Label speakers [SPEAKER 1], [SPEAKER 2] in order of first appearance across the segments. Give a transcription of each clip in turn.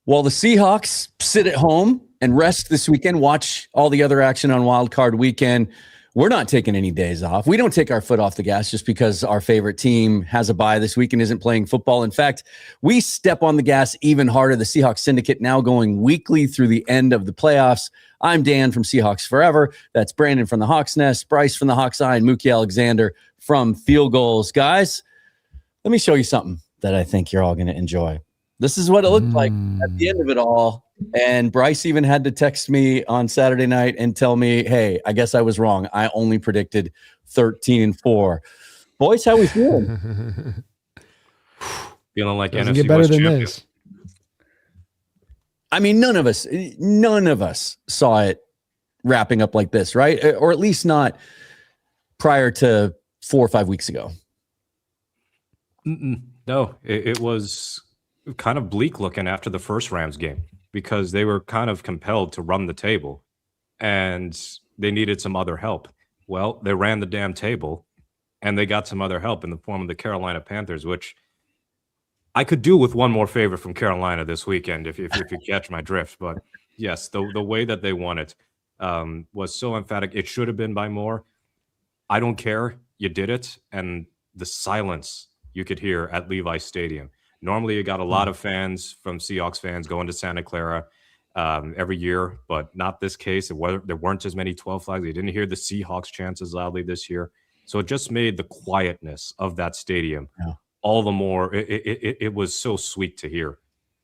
[SPEAKER 1] While the Seahawks sit at home and rest this weekend, watch all the other action on Wildcard weekend, we're not taking any days off. We don't take our foot off the gas just because our favorite team has a bye this week and isn't playing football. In fact, we step on the gas even harder. The Seahawks Syndicate now going weekly through the end of the playoffs. I'm Dan from Seahawks Forever. That's Brandon from the Hawks Nest, Bryce from the Hawks Eye, and Mookie Alexander from Field Goals. Guys, let me show you something that I think you're all going to enjoy. This is what it looked like at the end of it all. And Bryce even had to text me on Saturday night and tell me, hey, I guess I was wrong. I only predicted 13-4. Boys, how we feeling?
[SPEAKER 2] Feeling like
[SPEAKER 3] Doesn't
[SPEAKER 2] NFC
[SPEAKER 3] get better
[SPEAKER 2] West
[SPEAKER 3] than
[SPEAKER 2] champion.
[SPEAKER 3] this.
[SPEAKER 1] I mean, none of us saw it wrapping up like this, right? Or at least not prior to 4 or 5 weeks ago.
[SPEAKER 2] No, it was kind of bleak looking after the first Rams game because they were kind of compelled to run the table and they needed some other help. Well, they ran the damn table and they got some other help in the form of the Carolina Panthers, which I could do with one more favor from Carolina this weekend if you catch my drift. But yes, the way that they won it was so emphatic. It should have been by more. I don't care. You did it. And the silence you could hear at Levi Stadium. Normally, you got a lot of fans from Seahawks fans going to Santa Clara every year, but not this case. There weren't as many 12 flags. You didn't hear the Seahawks chants as loudly this year. So it just made the quietness of that stadium all the more. It was so sweet to hear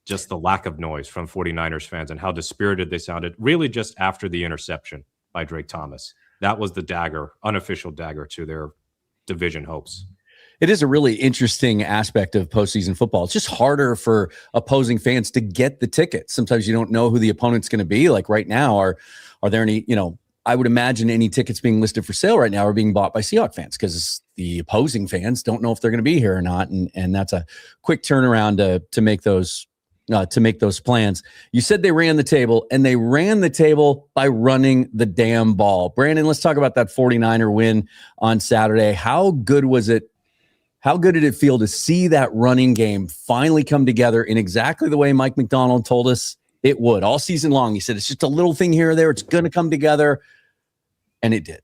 [SPEAKER 2] just the lack of noise from 49ers fans and how dispirited they sounded, really just after the interception by Drake Thomas. That was the dagger, unofficial dagger to their division hopes.
[SPEAKER 1] It is a really interesting aspect of postseason football. It's just harder for opposing fans to get the tickets. Sometimes you don't know who the opponent's going to be. Like right now, are there any, I would imagine any tickets being listed for sale right now are being bought by Seahawks fans because the opposing fans don't know if they're going to be here or not. And that's a quick turnaround to make those plans. You said they ran the table, and they ran the table by running the damn ball. Brandon, let's talk about that 49er win on Saturday. How good was it? How good did it feel to see that running game finally come together in exactly the way Mike McDonald told us it would all season long? He said, it's just a little thing here or there. It's going to come together. And it did.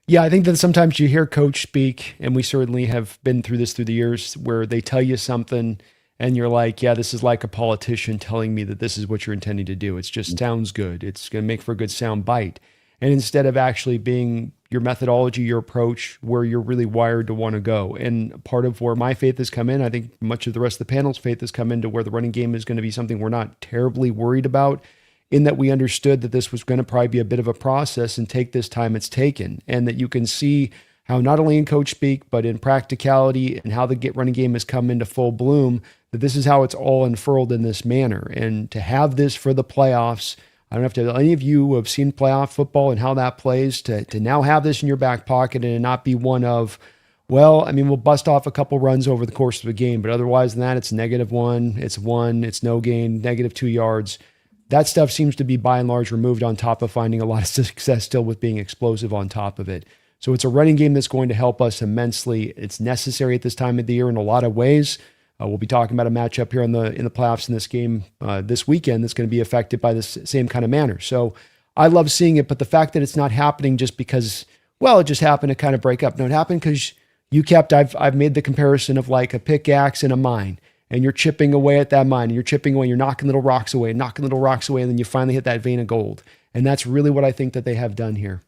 [SPEAKER 3] Yeah, I think that sometimes you hear coach speak, and we certainly have been through this through the years, where they tell you something and you're like, yeah, this is like a politician telling me that this is what you're intending to do. It just sounds good. It's going to make for a good sound bite. And instead of actually being your methodology, your approach, where you're really wired to want to go. And part of where my faith has come in, I think much of the rest of the panel's faith has come into where the running game is going to be something we're not terribly worried about, in that we understood that this was going to probably be a bit of a process and take this time it's taken. And that you can see how not only in coach speak, but in practicality and how the running game has come into full bloom, that this is how it's all unfurled in this manner. And to have this for the playoffs, I don't have to tell any of you who have seen playoff football and how that plays to now have this in your back pocket and not be one of, well, I mean, we'll bust off a couple runs over the course of a game, but otherwise than that, it's -1, it's 1, it's no gain, -2 yards. That stuff seems to be by and large removed, on top of finding a lot of success still with being explosive on top of it. So it's a running game that's going to help us immensely. It's necessary at this time of the year in a lot of ways. We'll be talking about a matchup here in the playoffs in this game this weekend that's going to be affected by this same kind of manner. So I love seeing it, but the fact that it's not happening just because, well, it just happened to kind of break up. No, it happened because I've made the comparison of like a pickaxe and a mine, and you're chipping away at that mine, and you're chipping away, you're knocking little rocks away, and then you finally hit that vein of gold. And that's really what I think that they have done here.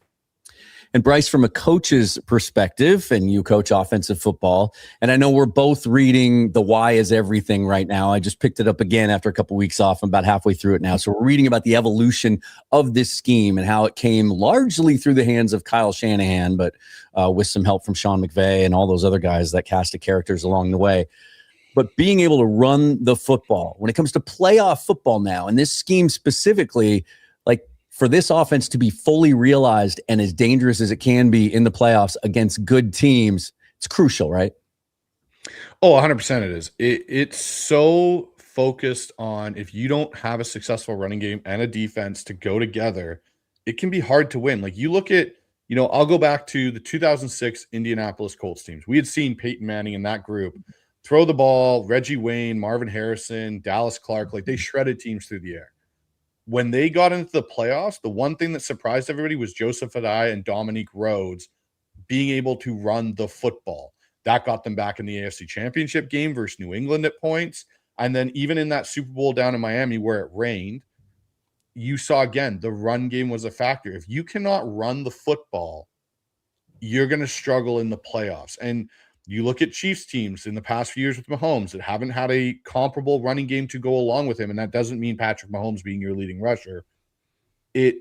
[SPEAKER 1] And Bryce, from a coach's perspective, and you coach offensive football, and I know we're both reading The Why Is Everything right now. I just picked it up again after a couple of weeks off. I'm about halfway through it now. So we're reading about the evolution of this scheme and how it came largely through the hands of Kyle Shanahan, but with some help from Sean McVay and all those other guys that casted characters along the way. But being able to run the football when it comes to playoff football now, and this scheme specifically, like, for this offense to be fully realized and as dangerous as it can be in the playoffs against good teams, it's crucial, right?
[SPEAKER 4] Oh, 100% it is. It's so focused on, if you don't have a successful running game and a defense to go together, it can be hard to win. Like, you look at, I'll go back to the 2006 Indianapolis Colts teams. We had seen Peyton Manning and that group throw the ball, Reggie Wayne, Marvin Harrison, Dallas Clark, like they shredded teams through the air. When they got into the playoffs, the one thing that surprised everybody was Joseph Adai and Dominique Rhodes being able to run the football. That got them back in the AFC Championship game versus New England at points. And then even in that Super Bowl down in Miami where it rained, you saw again, the run game was a factor. If you cannot run the football, you're going to struggle in the playoffs. And you look at Chiefs teams in the past few years with Mahomes that haven't had a comparable running game to go along with him. And that doesn't mean Patrick Mahomes being your leading rusher. It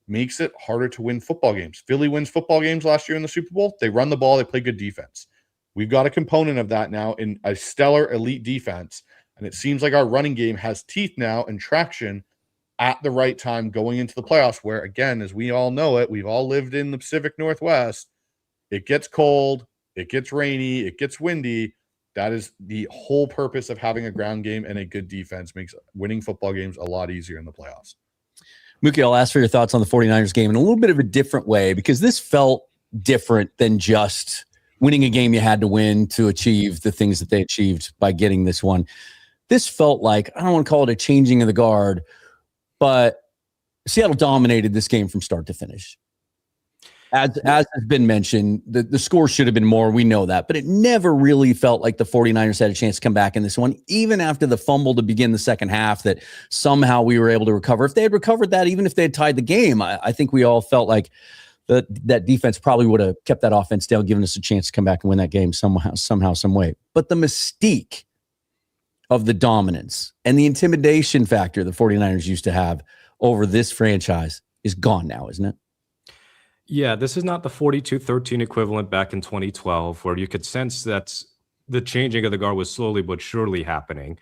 [SPEAKER 4] makes it harder to win football games. Philly wins football games last year in the Super Bowl. They run the ball. They play good defense. We've got a component of that now in a stellar elite defense. And it seems like our running game has teeth now and traction at the right time going into the playoffs where, again, as we all know it, we've all lived in the Pacific Northwest. It gets cold. It gets rainy. It gets windy. That is the whole purpose of having a ground game, and a good defense makes winning football games a lot easier in the playoffs.
[SPEAKER 1] Mookie, I'll ask for your thoughts on the 49ers game in a little bit of a different way, because this felt different than just winning a game you had to win to achieve the things that they achieved by getting this one. This felt like, I don't want to call it a changing of the guard, but Seattle dominated this game from start to finish. As has been mentioned, the score should have been more. We know that. But it never really felt like the 49ers had a chance to come back in this one, even after the fumble to begin the second half, that somehow we were able to recover. If they had recovered that, even if they had tied the game, I think we all felt like that defense probably would have kept that offense down, given us a chance to come back and win that game somehow, some way. But the mystique of the dominance and the intimidation factor the 49ers used to have over this franchise is gone now, isn't it?
[SPEAKER 2] Yeah, this is not the 42-13 equivalent back in 2012, where you could sense that the changing of the guard was slowly but surely happening,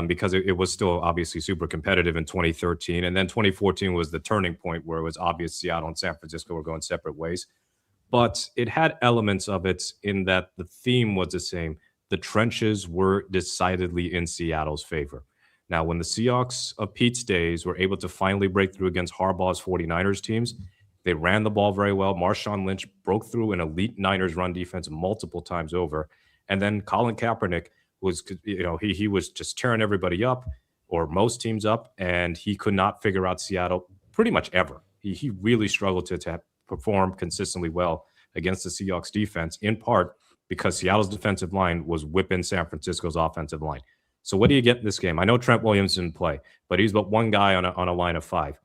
[SPEAKER 2] because it was still obviously super competitive in 2013. And then 2014 was the turning point where it was obvious Seattle and San Francisco were going separate ways. But it had elements of it in that the theme was the same. The trenches were decidedly in Seattle's favor. Now, when the Seahawks of Pete's days were able to finally break through against Harbaugh's 49ers teams, they ran the ball very well. Marshawn Lynch broke through an elite Niners run defense multiple times over. And then Colin Kaepernick was, he was just tearing everybody up, or most teams up, and he could not figure out Seattle pretty much ever. He really struggled to perform consistently well against the Seahawks defense, in part because Seattle's defensive line was whipping San Francisco's offensive line. So what do you get in this game? I know Trent Williams didn't play, but he's but one guy on a line of five.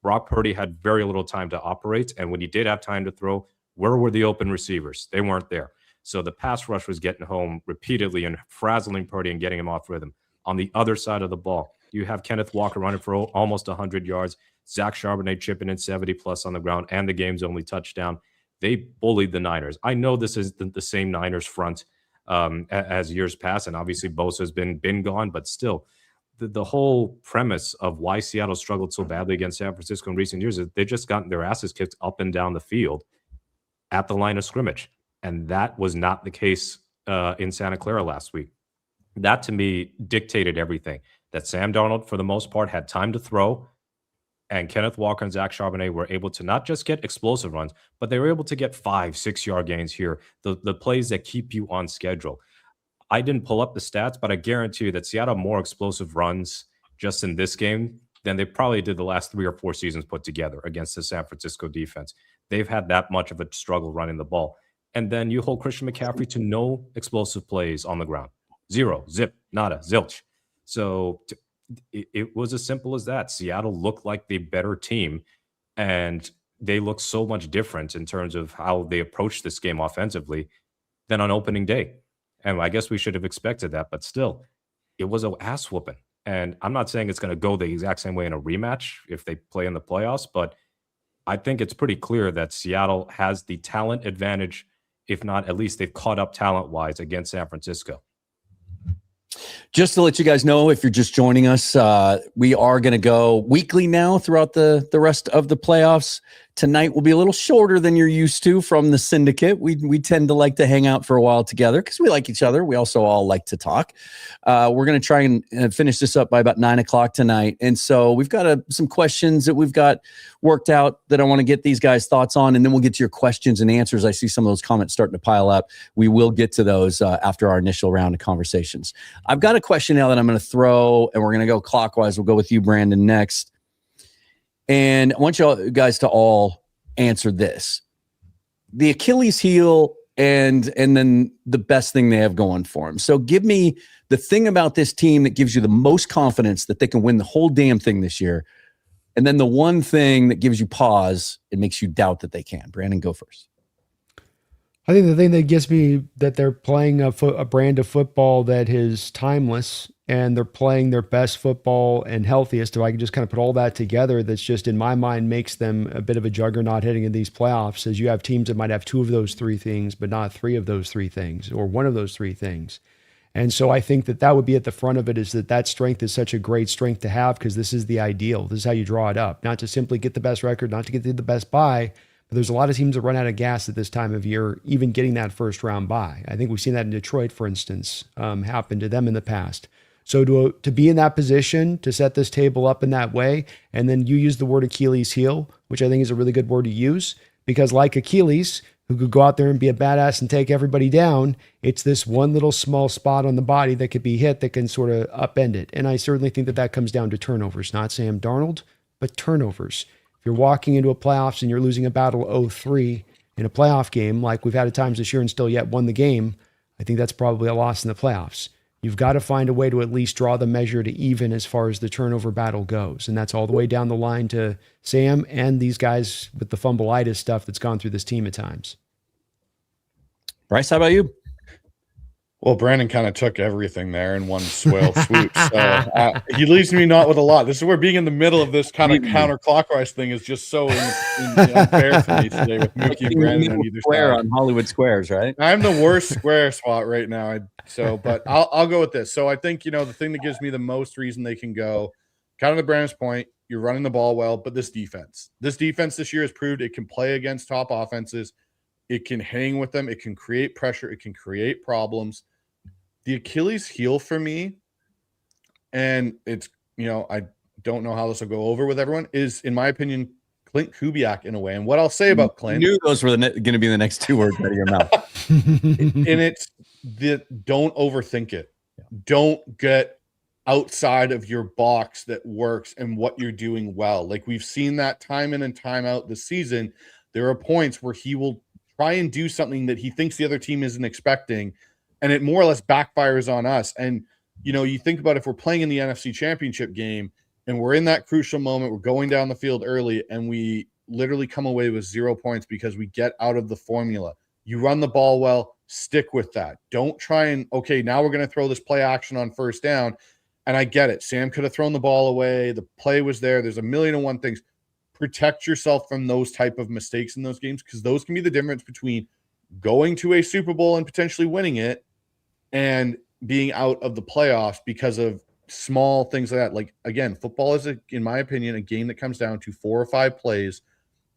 [SPEAKER 2] Brock Purdy had very little time to operate, and when he did have time to throw, where were the open receivers? They weren't there. So the pass rush was getting home repeatedly and frazzling Purdy and getting him off rhythm. On the other side of the ball, you have Kenneth Walker running for almost 100 yards, Zach Charbonnet chipping in 70-plus on the ground, and the game's only touchdown. They bullied the Niners. I know this isn't the same Niners front as years past, and obviously Bosa's been gone, but still, the whole premise of why Seattle struggled so badly against San Francisco in recent years is they've just gotten their asses kicked up and down the field at the line of scrimmage. And that was not the case in Santa Clara last week. That, to me, dictated everything. That Sam Darnold, for the most part, had time to throw, and Kenneth Walker and Zach Charbonnet were able to not just get explosive runs, but they were able to get 5-6 yard gains here, the plays that keep you on schedule. I didn't pull up the stats, but I guarantee you that Seattle had more explosive runs just in this game than they probably did the last 3 or 4 seasons put together against the San Francisco defense. They've had that much of a struggle running the ball. And then you hold Christian McCaffrey to no explosive plays on the ground. 0, zip, nada, zilch. So it was as simple as that. Seattle looked like the better team, and they looked so much different in terms of how they approached this game offensively than on opening day. And I guess we should have expected that, but still, it was an ass whooping. And I'm not saying it's going to go the exact same way in a rematch if they play in the playoffs, but I think it's pretty clear that Seattle has the talent advantage, if not, at least they've caught up talent-wise against San Francisco.
[SPEAKER 1] Just to let you guys know, if you're just joining us, we are going to go weekly now throughout the rest of the playoffs. Tonight will be a little shorter than you're used to from the Syndicate. We tend to like to hang out for a while together because we like each other. We also all like to talk. We're going to try and finish this up by about 9 o'clock tonight. And so we've got some questions that we've got worked out that I want to get these guys' thoughts on, and then we'll get to your questions and answers. I see some of those comments starting to pile up. We will get to those after our initial round of conversations. I've got a question now that I'm going to throw, and we're going to go clockwise. We'll go with you, Brandon, next. And I want you guys to all answer this. The Achilles heel and then the best thing they have going for them. So give me the thing about this team that gives you the most confidence that they can win the whole damn thing this year. And then the one thing that gives you pause and makes you doubt that they can. Brandon, go first.
[SPEAKER 3] I think the thing that gets me that they're playing a brand of football that is timeless, and they're playing their best football and healthiest. If I can just kind of put all that together, that's just in my mind makes them a bit of a juggernaut heading in these playoffs, as you have teams that might have two of those three things, but not three of those three things, or one of those three things. And so I think that would be at the front of it, is that strength is such a great strength to have, because this is the ideal. This is how you draw it up, not to simply get the best record, not to get the best bye. But there's a lot of teams that run out of gas at this time of year, even getting that first round bye. I think we've seen that in Detroit, for instance, happen to them in the past. So to be in that position, to set this table up in that way, and then you use the word Achilles heel, which I think is a really good word to use, because like Achilles, who could go out there and be a badass and take everybody down, it's this one little small spot on the body that could be hit that can sort of upend it. And I certainly think that comes down to turnovers, not Sam Darnold, but turnovers. If you're walking into a playoffs and you're losing a battle 0-3 in a playoff game, like we've had at times this year and still yet won the game, I think that's probably a loss in the playoffs. You've got to find a way to at least draw the measure to even as far as the turnover battle goes. And that's all the way down the line to Sam and these guys with the fumbleitis stuff that's gone through this team at times.
[SPEAKER 1] Bryce, how about you?
[SPEAKER 4] Well, Brandon kind of took everything there in one swoop. So he leaves me not with a lot. This is where being in the middle of this kind of counterclockwise thing is just so unfair for me today with Mookie and Brandon on either side.
[SPEAKER 1] On Hollywood Squares, right?
[SPEAKER 4] I'm the worst square spot right now. But I'll go with this. So I think, the thing that gives me the most reason they can go, kind of to Brandon's point, you're running the ball well, but this defense this year has proved it can play against top offenses. It can hang with them. It can create pressure. It can create problems. The Achilles heel for me, and it's, I don't know how this will go over with everyone, is, in my opinion, Klint Kubiak in a way. And what I'll say about Klint,
[SPEAKER 1] I knew those were going to be the next two words out of your mouth.
[SPEAKER 4] And it's don't overthink it. Yeah. Don't get outside of your box that works and what you're doing well. Like we've seen that time in and time out this season. There are points where he will try and do something that he thinks the other team isn't expecting, and it more or less backfires on us. And, you think about if we're playing in the NFC Championship game and we're in that crucial moment, we're going down the field early, and we literally come away with 0 points because we get out of the formula. You run the ball well, stick with that. Don't try and, okay, now we're going to throw this play action on first down. And I get it. Sam could have thrown the ball away. The play was there. There's 1,000,001 things. Protect yourself from those type of mistakes in those games, because those can be the difference between going to a Super Bowl and potentially winning it and being out of the playoffs because of small things like that. Like, again, football is, in my opinion, a game that comes down to 4 or 5 plays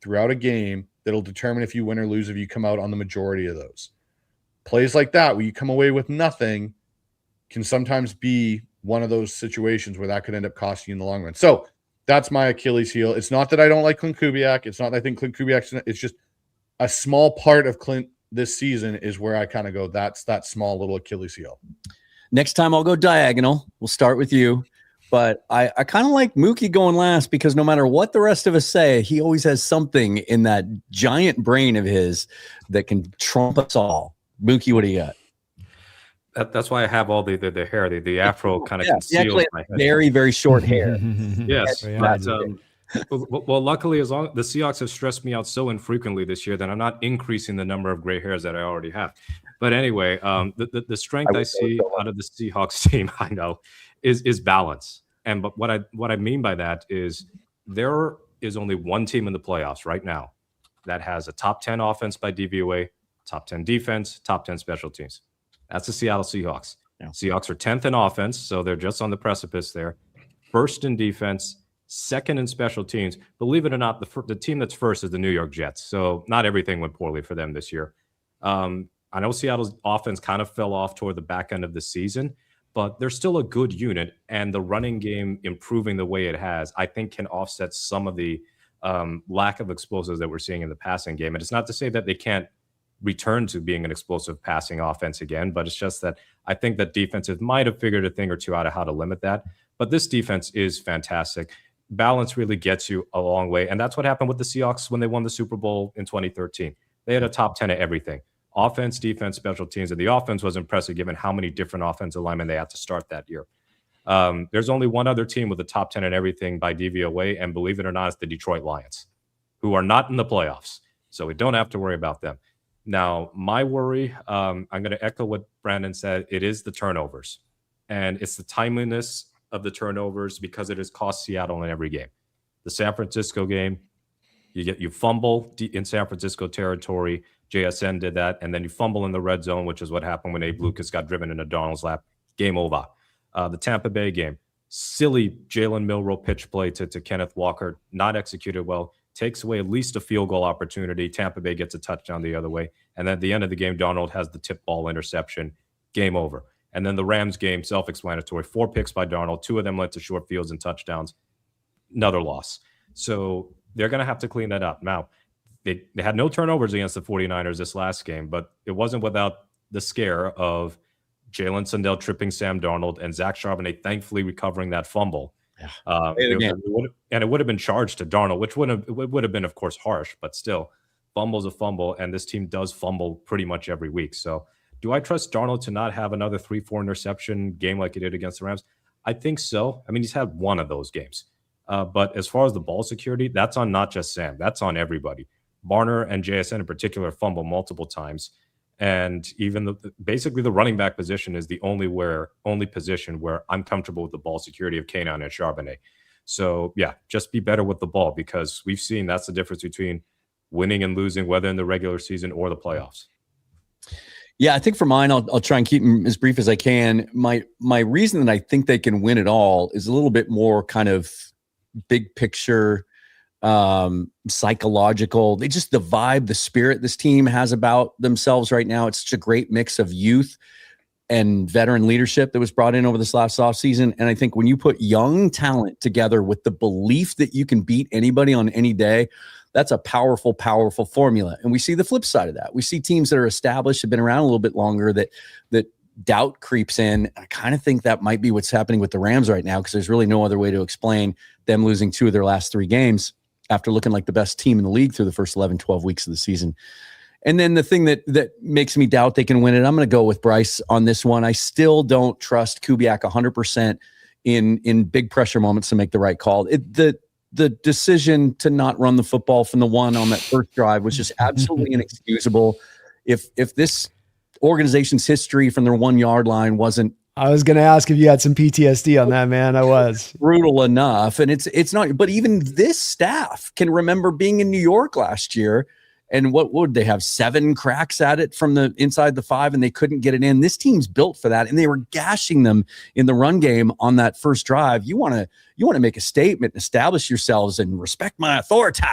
[SPEAKER 4] throughout a game that'll determine if you win or lose if you come out on the majority of those. Plays like that, where you come away with nothing, can sometimes be one of those situations where that could end up costing you in the long run. So that's my Achilles heel. It's not that I don't like Klint Kubiak. It's not that I think Klint Kubiak, it's just a small part of Klint this season is where I kind of go, that's that small little Achilles heel.
[SPEAKER 1] Next time I'll go diagonal. We'll start with you. But I kind of like Mookie going last, because no matter what the rest of us say, he always has something in that giant brain of his that can trump us all. Mookie, what do you got?
[SPEAKER 2] That's why I have all the hair, the afro kind of conceals my head.
[SPEAKER 1] Very, very short hair.
[SPEAKER 2] Yes. Well, luckily, as long the Seahawks have stressed me out so infrequently this year that I'm not increasing the number of gray hairs that I already have. But anyway, the strength I see out of the Seahawks team, I know, is balance. But what I mean by that is there is only one team in the playoffs right now that has a top 10 offense by DVOA, top 10 defense, top 10 special teams. That's the Seattle Seahawks. Yeah. Seahawks are 10th in offense, so they're just on the precipice there. First in defense, second in special teams. Believe it or not, the team that's first is the New York Jets. So not everything went poorly for them this year. I know Seattle's offense kind of fell off toward the back end of the season, but they're still a good unit, and the running game improving the way it has, I think, can offset some of the lack of explosives that we're seeing in the passing game. And it's not to say that they can't return to being an explosive passing offense again, but it's just that I think that defenses might have figured a thing or two out of how to limit that. But this defense is fantastic. Balance really gets you a long way, and that's what happened with the Seahawks when they won the Super Bowl in 2013. They had a top 10 of everything. Offense, defense, special teams, and the offense was impressive given how many different offensive linemen they had to start that year. There's only one other team with a top 10 in everything by DVOA, and believe it or not, it's the Detroit Lions, who are not in the playoffs. So we don't have to worry about them. Now, my worry, I'm going to echo what Brandon said. It is the turnovers, and it's the timeliness of the turnovers because it has cost Seattle in every game. The San Francisco game, you fumble in San Francisco territory. JSN did that, and then you fumble in the red zone, which is what happened when Abe Lucas got driven into Darnold's lap. Game over. The Tampa Bay game, silly Jalen Milroe pitch play to Kenneth Walker, not executed well, takes away at least a field goal opportunity. Tampa Bay gets a touchdown the other way, and then at the end of the game, Darnold has the tip ball interception. Game over. And then the Rams game, self-explanatory. 4 picks by Darnold. 2 of them led to short fields and touchdowns. Another loss. So they're going to have to clean that up. Now, they had no turnovers against the 49ers this last game, but it wasn't without the scare of Jalen Sundell tripping Sam Darnold and Zach Charbonnet thankfully recovering that fumble. Yeah. It would have been charged to Darnold, which would have been, of course, harsh, but still, fumble's a fumble, and this team does fumble pretty much every week. So do I trust Darnold to not have another 3-4 interception game like he did against the Rams? I think so. I mean, he's had one of those games. But as far as the ball security, that's on not just Sam. That's on everybody. Barner and JSN in particular fumble multiple times. And even basically the running back position is the only position where I'm comfortable with the ball security of Cain and Charbonnet. So, yeah, just be better with the ball because we've seen that's the difference between winning and losing, whether in the regular season or the playoffs.
[SPEAKER 1] Yeah, I think for mine, I'll try and keep them as brief as I can. My reason that I think they can win it all is a little bit more kind of big picture, psychological. They just the vibe, the spirit this team has about themselves right now. It's such a great mix of youth and veteran leadership that was brought in over this last offseason. And I think when you put young talent together with the belief that you can beat anybody on any day, that's a powerful, powerful formula. And we see the flip side of that. We see teams that are established, have been around a little bit longer, that doubt creeps in. I kind of think that might be what's happening with the Rams right now because there's really no other way to explain them losing 2 of their last 3 games after looking like the best team in the league through the first 11, 12 weeks of the season. And then the thing that makes me doubt they can win it, I'm going to go with Bryce on this one. I still don't trust Kubiak 100% in big pressure moments to make the right call. The decision to not run the football from the 1 on that first drive was just absolutely inexcusable. If this organization's history from their 1-yard line wasn't,
[SPEAKER 3] I was going to ask if you had some PTSD on that, man. I was
[SPEAKER 1] brutal enough. And it's not, but even this staff can remember being in New York last year. And what would they have 7 cracks at it from the inside the 5 and they couldn't get it in. This team's built for that. And they were gashing them in the run game on that first drive. You want to make a statement, establish yourselves and respect my authority.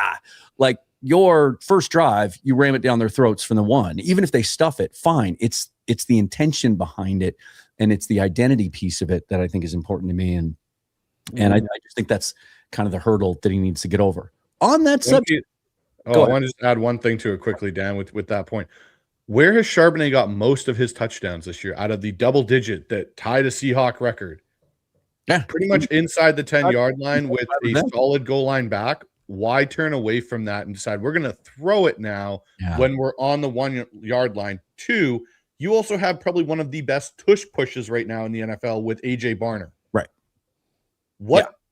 [SPEAKER 1] Like your first drive, you ram it down their throats from the 1, even if they stuff it, fine. It's the intention behind it. And it's the identity piece of it that I think is important to me. And I just think that's kind of the hurdle that he needs to get over. On that subject.
[SPEAKER 4] I want to just add one thing to it quickly, Dan, with that point. Where has Charbonnet got most of his touchdowns this year out of the double digit that tied a Seahawk record?
[SPEAKER 1] Yeah.
[SPEAKER 4] Pretty much inside the 10-yard line with a solid goal line back. Why turn away from that and decide we're going to throw it now when we're on the 1-yard line? 2, you also have probably one of the best tush pushes right now in the NFL with AJ Barner.
[SPEAKER 1] Right.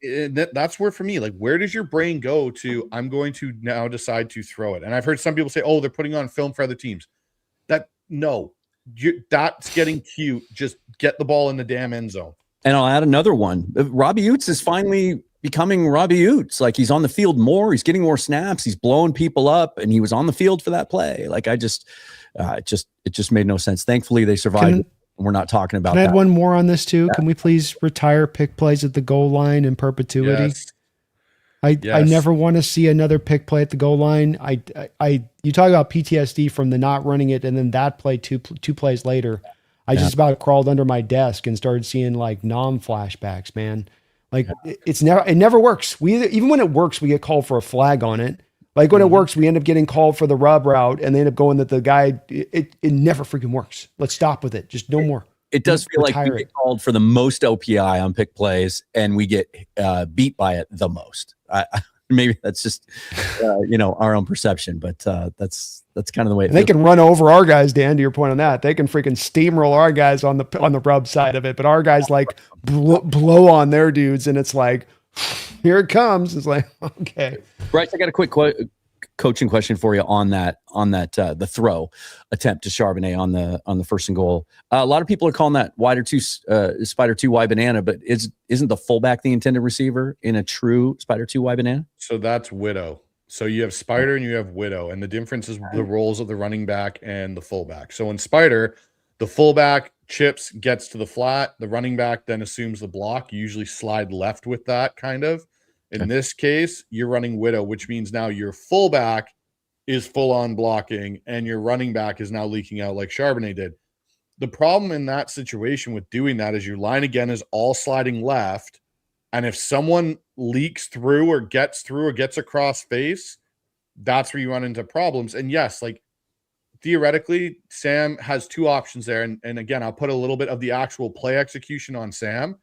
[SPEAKER 4] That's where, for me, like, where does your brain go to, I'm going to now decide to throw it? And I've heard some people say, they're putting on film for other teams. That's getting cute. Just get the ball in the damn end zone.
[SPEAKER 1] And I'll add another one. Robbie Utes is finally becoming Robbie Utes. Like, he's on the field more. He's getting more snaps. He's blowing people up, and he was on the field for that play. Like, it just made no sense. Thankfully, they survived. We're not talking about that.
[SPEAKER 3] Can I add one more on this too? Yeah. Can we please retire pick plays at the goal line in perpetuity?
[SPEAKER 4] Yes.
[SPEAKER 3] I
[SPEAKER 4] Yes.
[SPEAKER 3] never want to see another pick play at the goal line. You talk about PTSD from the not running it, and then that play two plays later, I just about crawled under my desk and started seeing like flashbacks, man. Like it never works. Even when it works, we get called for a flag on it. Like when it works, we end up getting called for the rub route, and they end up going that the guy. It never freaking works. Let's stop with it. Just no more.
[SPEAKER 1] It does feel like we get called for the most OPI on pick plays, and we get beat by it the most. Maybe that's just our own perception, but that's kind of the way it
[SPEAKER 3] feels. They can run over our guys, Dan. To your point on that, they can freaking steamroll our guys on the rub side of it, but our guys like blow on their dudes, and it's like, here it comes. It's like, okay,
[SPEAKER 1] Bryce, I got a quick coaching question for you on that the throw attempt to Charbonnet on the first and goal. A lot of people are calling that Spider 2Y banana, but isn't the fullback the intended receiver in a true Spider 2Y banana?
[SPEAKER 4] So that's Widow. So you have Spider and you have Widow, and the difference is the roles of the running back and the fullback. So in Spider, the fullback chips, gets to the flat, the running back then assumes the block. You usually slide left with that kind of. In this case, you're running Widow, which means now your fullback is full on blocking and your running back is now leaking out like Charbonnet did. The problem in that situation with doing that is your line again is all sliding left. And if someone leaks through or gets across face, that's where you run into problems. And yes, like theoretically, Sam has two options there. And again, I'll put a little bit of the actual play execution on Sam.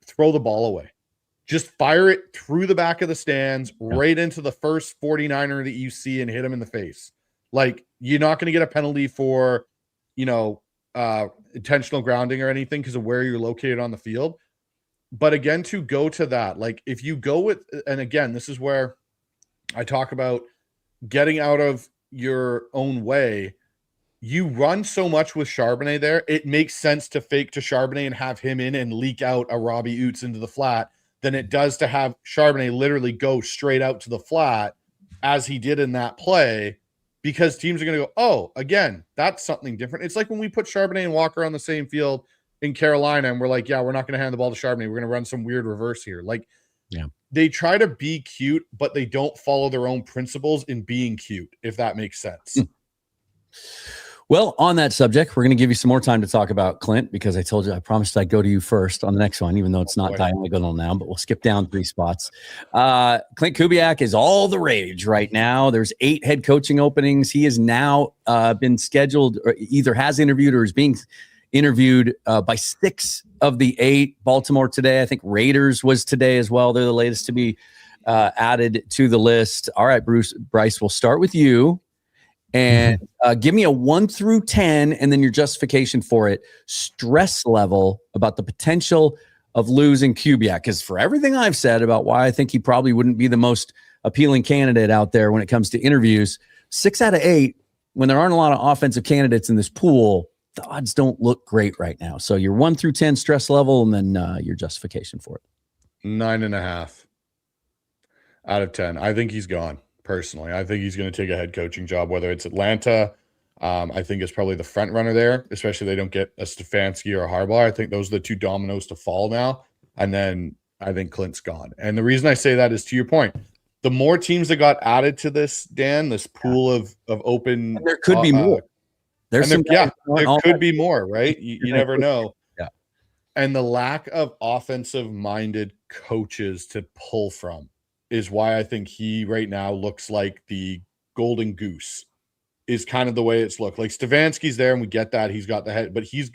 [SPEAKER 4] Throw the ball away. Just fire it through the back of the stands, right into the first 49er that you see and hit him in the face. Like, you're not going to get a penalty for, intentional grounding or anything because of where you're located on the field. But again, to go to that, like if you go with, and again, this is where I talk about getting out of your own way. You run so much with Charbonnet there, it makes sense to fake to Charbonnet and have him in and leak out a Robbie Oots into the flat than it does to have Charbonnet literally go straight out to the flat as he did in that play, because teams are going to go, oh, again, that's something different. It's like when we put Charbonnet and Walker on the same field in Carolina and we're like, yeah, we're not going to hand the ball to Charbonnet. We're going to run some weird reverse here. Like, they try to be cute, but they don't follow their own principles in being cute, if that makes sense.
[SPEAKER 1] Well, on that subject, we're going to give you some more time to talk about Klint, because I promised I'd go to you first on the next one, even though it's not diagonal now, but we'll skip down 3 spots. Klint Kubiak is all the rage right now. There's 8 head coaching openings. He has now been scheduled, or either has interviewed or is being interviewed by 6 of the 8. Baltimore today. I think Raiders was today as well. They're the latest to be added to the list. All right, Bryce, we'll start with you. And give me a 1 through 10, and then your justification for it. Stress level about the potential of losing Kubiak, because for everything I've said about why I think he probably wouldn't be the most appealing candidate out there when it comes to interviews, 6 out of 8, when there aren't a lot of offensive candidates in this pool, the odds don't look great right now. So your 1 through 10 stress level, and then your justification for it.
[SPEAKER 4] 9.5 out of 10. I think he's gone. Personally, I think he's going to take a head coaching job, whether it's Atlanta. I think it's probably the front runner there, especially if they don't get a Stefanski or a Harbaugh. I think those are the 2 dominoes to fall now. And then I think Clint's gone. And the reason I say that is, to your point, the more teams that got added to this, Dan, this pool of open.
[SPEAKER 1] And there could be more.
[SPEAKER 4] There could be more, right? You never know.
[SPEAKER 1] Yeah.
[SPEAKER 4] And the lack of offensive-minded coaches to pull from is why I think he right now looks like the golden goose, is kind of the way it's looked. Like Stefanski's there and we get that. He's got the head, but he's,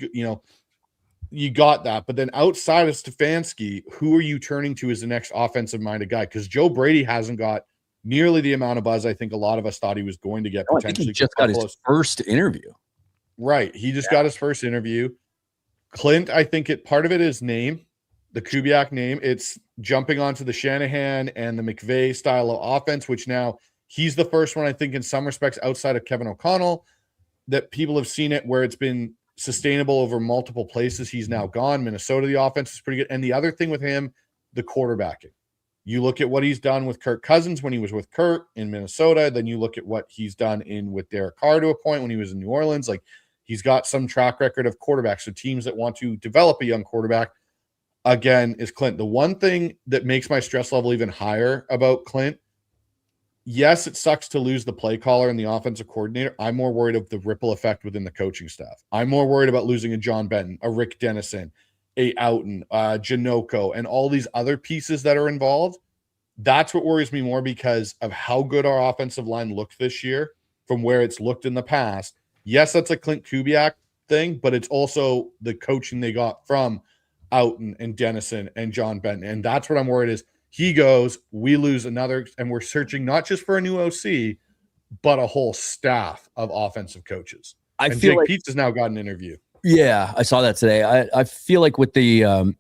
[SPEAKER 4] you got that. But then outside of Stefanski, who are you turning to as the next offensive-minded guy? Because Joe Brady hasn't got nearly the amount of buzz I think a lot of us thought he was going to get.
[SPEAKER 1] I think he just got his first interview.
[SPEAKER 4] Right. He just got his first interview. Klint, I think part of it is name. The Kubiak name, it's jumping onto the Shanahan and the McVay style of offense, which now he's the first one, I think, in some respects, outside of Kevin O'Connell, that people have seen it where it's been sustainable over multiple places. He's now gone. Minnesota, the offense is pretty good. And the other thing with him, the quarterbacking. You look at what he's done with Kirk Cousins when he was with Kurt in Minnesota. Then you look at what he's done with Derek Carr to a point when he was in New Orleans. Like, he's got some track record of quarterbacks. So teams that want to develop a young quarterback, again, is Klint. The one thing that makes my stress level even higher about Klint, yes, it sucks to lose the play caller and the offensive coordinator. I'm more worried of the ripple effect within the coaching staff. I'm more worried about losing a John Benton, a Rick Dennison, a Outen, Janoko, and all these other pieces that are involved. That's what worries me more because of how good our offensive line looked this year from where it's looked in the past. Yes, that's a Klint Kubiak thing, but it's also the coaching they got from Outen and Dennison and John Benton. And that's what I'm worried is he goes, we lose another, and we're searching not just for a new OC, but a whole staff of offensive coaches.
[SPEAKER 1] I
[SPEAKER 4] and
[SPEAKER 1] feel
[SPEAKER 4] Jake
[SPEAKER 1] like
[SPEAKER 4] Peetz has now got an interview.
[SPEAKER 1] Yeah, I saw that today. I feel like with the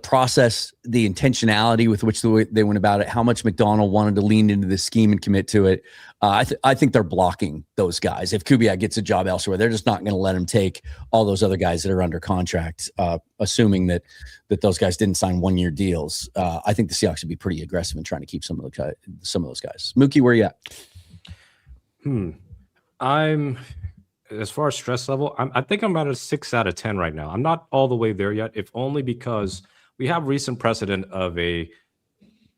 [SPEAKER 1] process, the intentionality with which they went about it, how much McDonald wanted to lean into the scheme and commit to it, I think they're blocking those guys. If Kubiak gets a job elsewhere, they're just not going to let him take all those other guys that are under contract, assuming that those guys didn't sign 1-year deals. I think the Seahawks would be pretty aggressive in trying to keep some of those guys. Mookie, where are you at?
[SPEAKER 2] I'm, as far as stress level, I think I'm about a 6 out of 10 right now. I'm not all the way there yet, if only because we have recent precedent of a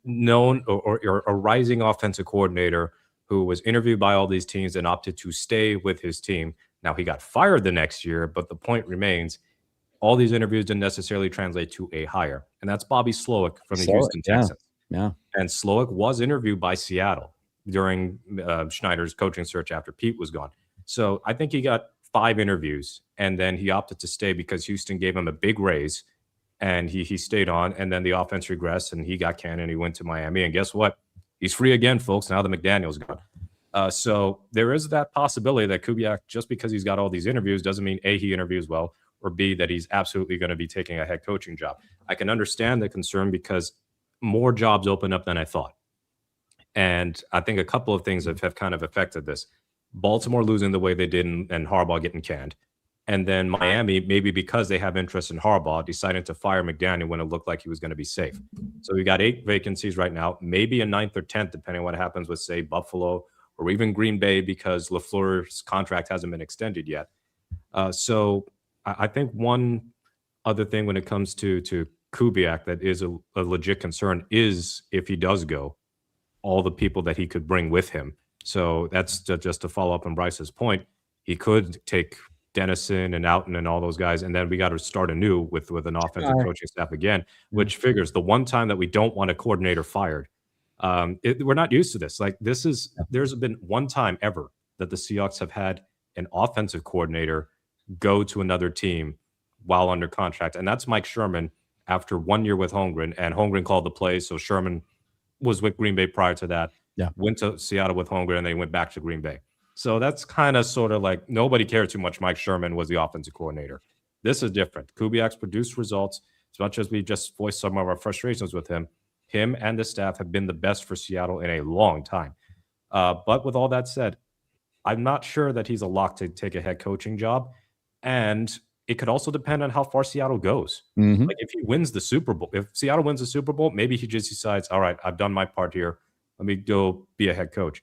[SPEAKER 2] known or a rising offensive coordinator who was interviewed by all these teams and opted to stay with his team. Now, he got fired the next year, but the point remains, all these interviews didn't necessarily translate to a hire. And that's Bobby Slowick from the Houston Texans. Yeah. And Slowick was interviewed by Seattle during Schneider's coaching search after Pete was gone. So I think he got 5 interviews, and then he opted to stay because Houston gave him a big raise, and he stayed on, and then the offense regressed, and he got Cain, and he went to Miami. And guess what? He's free again, folks. Now that McDaniel's gone. So there is that possibility that Kubiak, just because he's got all these interviews, doesn't mean A, he interviews well, or B, that he's absolutely going to be taking a head coaching job. I can understand the concern because more jobs open up than I thought. And I think a couple of things have kind of affected this. Baltimore losing the way they did and Harbaugh getting canned. And then Miami, maybe because they have interest in Harbaugh, deciding to fire McDaniel when it looked like he was going to be safe. So we got 8 vacancies right now, maybe a 9th or 10th, depending on what happens with, say, Buffalo or even Green Bay, because LaFleur's contract hasn't been extended yet. So I think one other thing when it comes to Kubiak that is a legit concern is if he does go, all the people that he could bring with him. So that's just to follow up on Bryce's point. He could take Dennison and Outen and all those guys, and then we got to start anew with an offensive coaching staff again, which figures the one time that we don't want a coordinator fired. We're not used to this. Like there's been one time ever that the Seahawks have had an offensive coordinator go to another team while under contract, and that's Mike Sherman after 1 year with Holmgren, and Holmgren called the plays, so Sherman was with Green Bay prior to that. Yeah, went to Seattle with Holmgren, and they went back to Green Bay. So that's kind of sort of like nobody cared too much. Mike Sherman was the offensive coordinator. This is different. Kubiak's produced results. As much as we just voiced some of our frustrations with him and the staff have been the best for Seattle in a long time. But with all that said, I'm not sure that he's a lock to take a head coaching job. And it could also depend on how far Seattle goes. Mm-hmm. Like if he wins the Super Bowl, if Seattle wins the Super Bowl, maybe he just decides, all right, I've done my part here. Let me go be a head coach.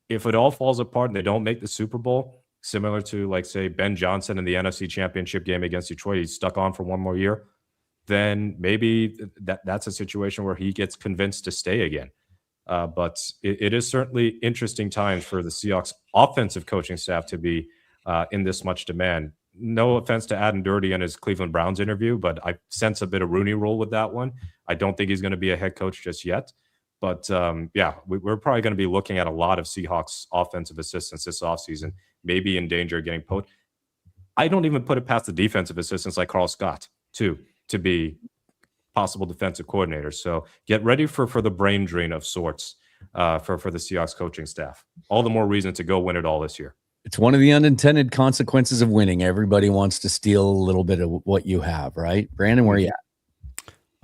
[SPEAKER 2] If it all falls apart and they don't make the Super Bowl, similar to, like, say, Ben Johnson in the NFC Championship game against Detroit, he's stuck on for 1 more year, then maybe that's a situation where he gets convinced to stay again. But it is certainly interesting times for the Seahawks offensive coaching staff to be in this much demand. No offense to Adam Dirty in his Cleveland Browns interview, but I sense a bit of Rooney Rule with that one. I don't think he's going to be a head coach just yet. But, we're probably going to be looking at a lot of Seahawks offensive assistants this offseason, maybe in danger of getting poached. I don't even put it past the defensive assistants like Carl Scott, too, to be possible defensive coordinators. So get ready for the brain drain of sorts for the Seahawks coaching staff. All the more reason to go win it all this year.
[SPEAKER 1] It's one of the unintended consequences of winning. Everybody wants to steal a little bit of what you have, right? Brandon, where are you at?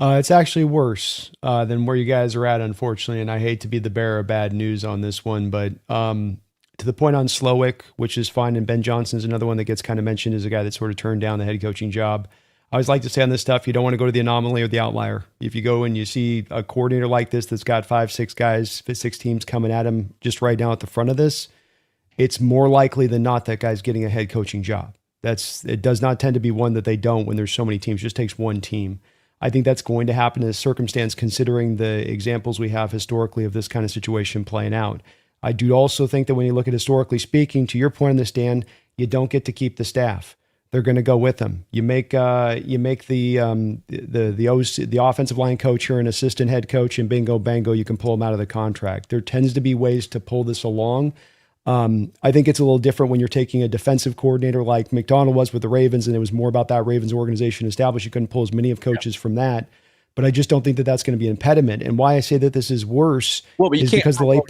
[SPEAKER 3] It's actually worse than where you guys are at, unfortunately, and I hate to be the bearer of bad news on this one, but to the point on Slowick, which is fine, and Ben Johnson's another one that gets kind of mentioned as a guy that sort of turned down the head coaching job. I always like to say on this stuff, you don't want to go to the anomaly or the outlier. If you go and you see a coordinator like this that's got 5-6 guys, 6 teams coming at him just right now at the front of this, it's more likely than not that guy's getting a head coaching job. It does not tend to be one that they don't when there's so many teams. It just takes one team. I think that's going to happen in this circumstance, considering the examples we have historically of this kind of situation playing out. I do also think that when you look at historically speaking, to your point on this, Dan, you don't get to keep the staff. They're going to go with them. You make the offensive line coach here an assistant head coach, and bingo bango, you can pull them out of the contract. There tends to be ways to pull this along. I think it's a little different when you're taking a defensive coordinator like McDonald was with the Ravens, and it was more about that Ravens organization established. You couldn't pull as many of coaches from that. But I just don't think that that's going to be an impediment. And why I say that this is worse is because the late.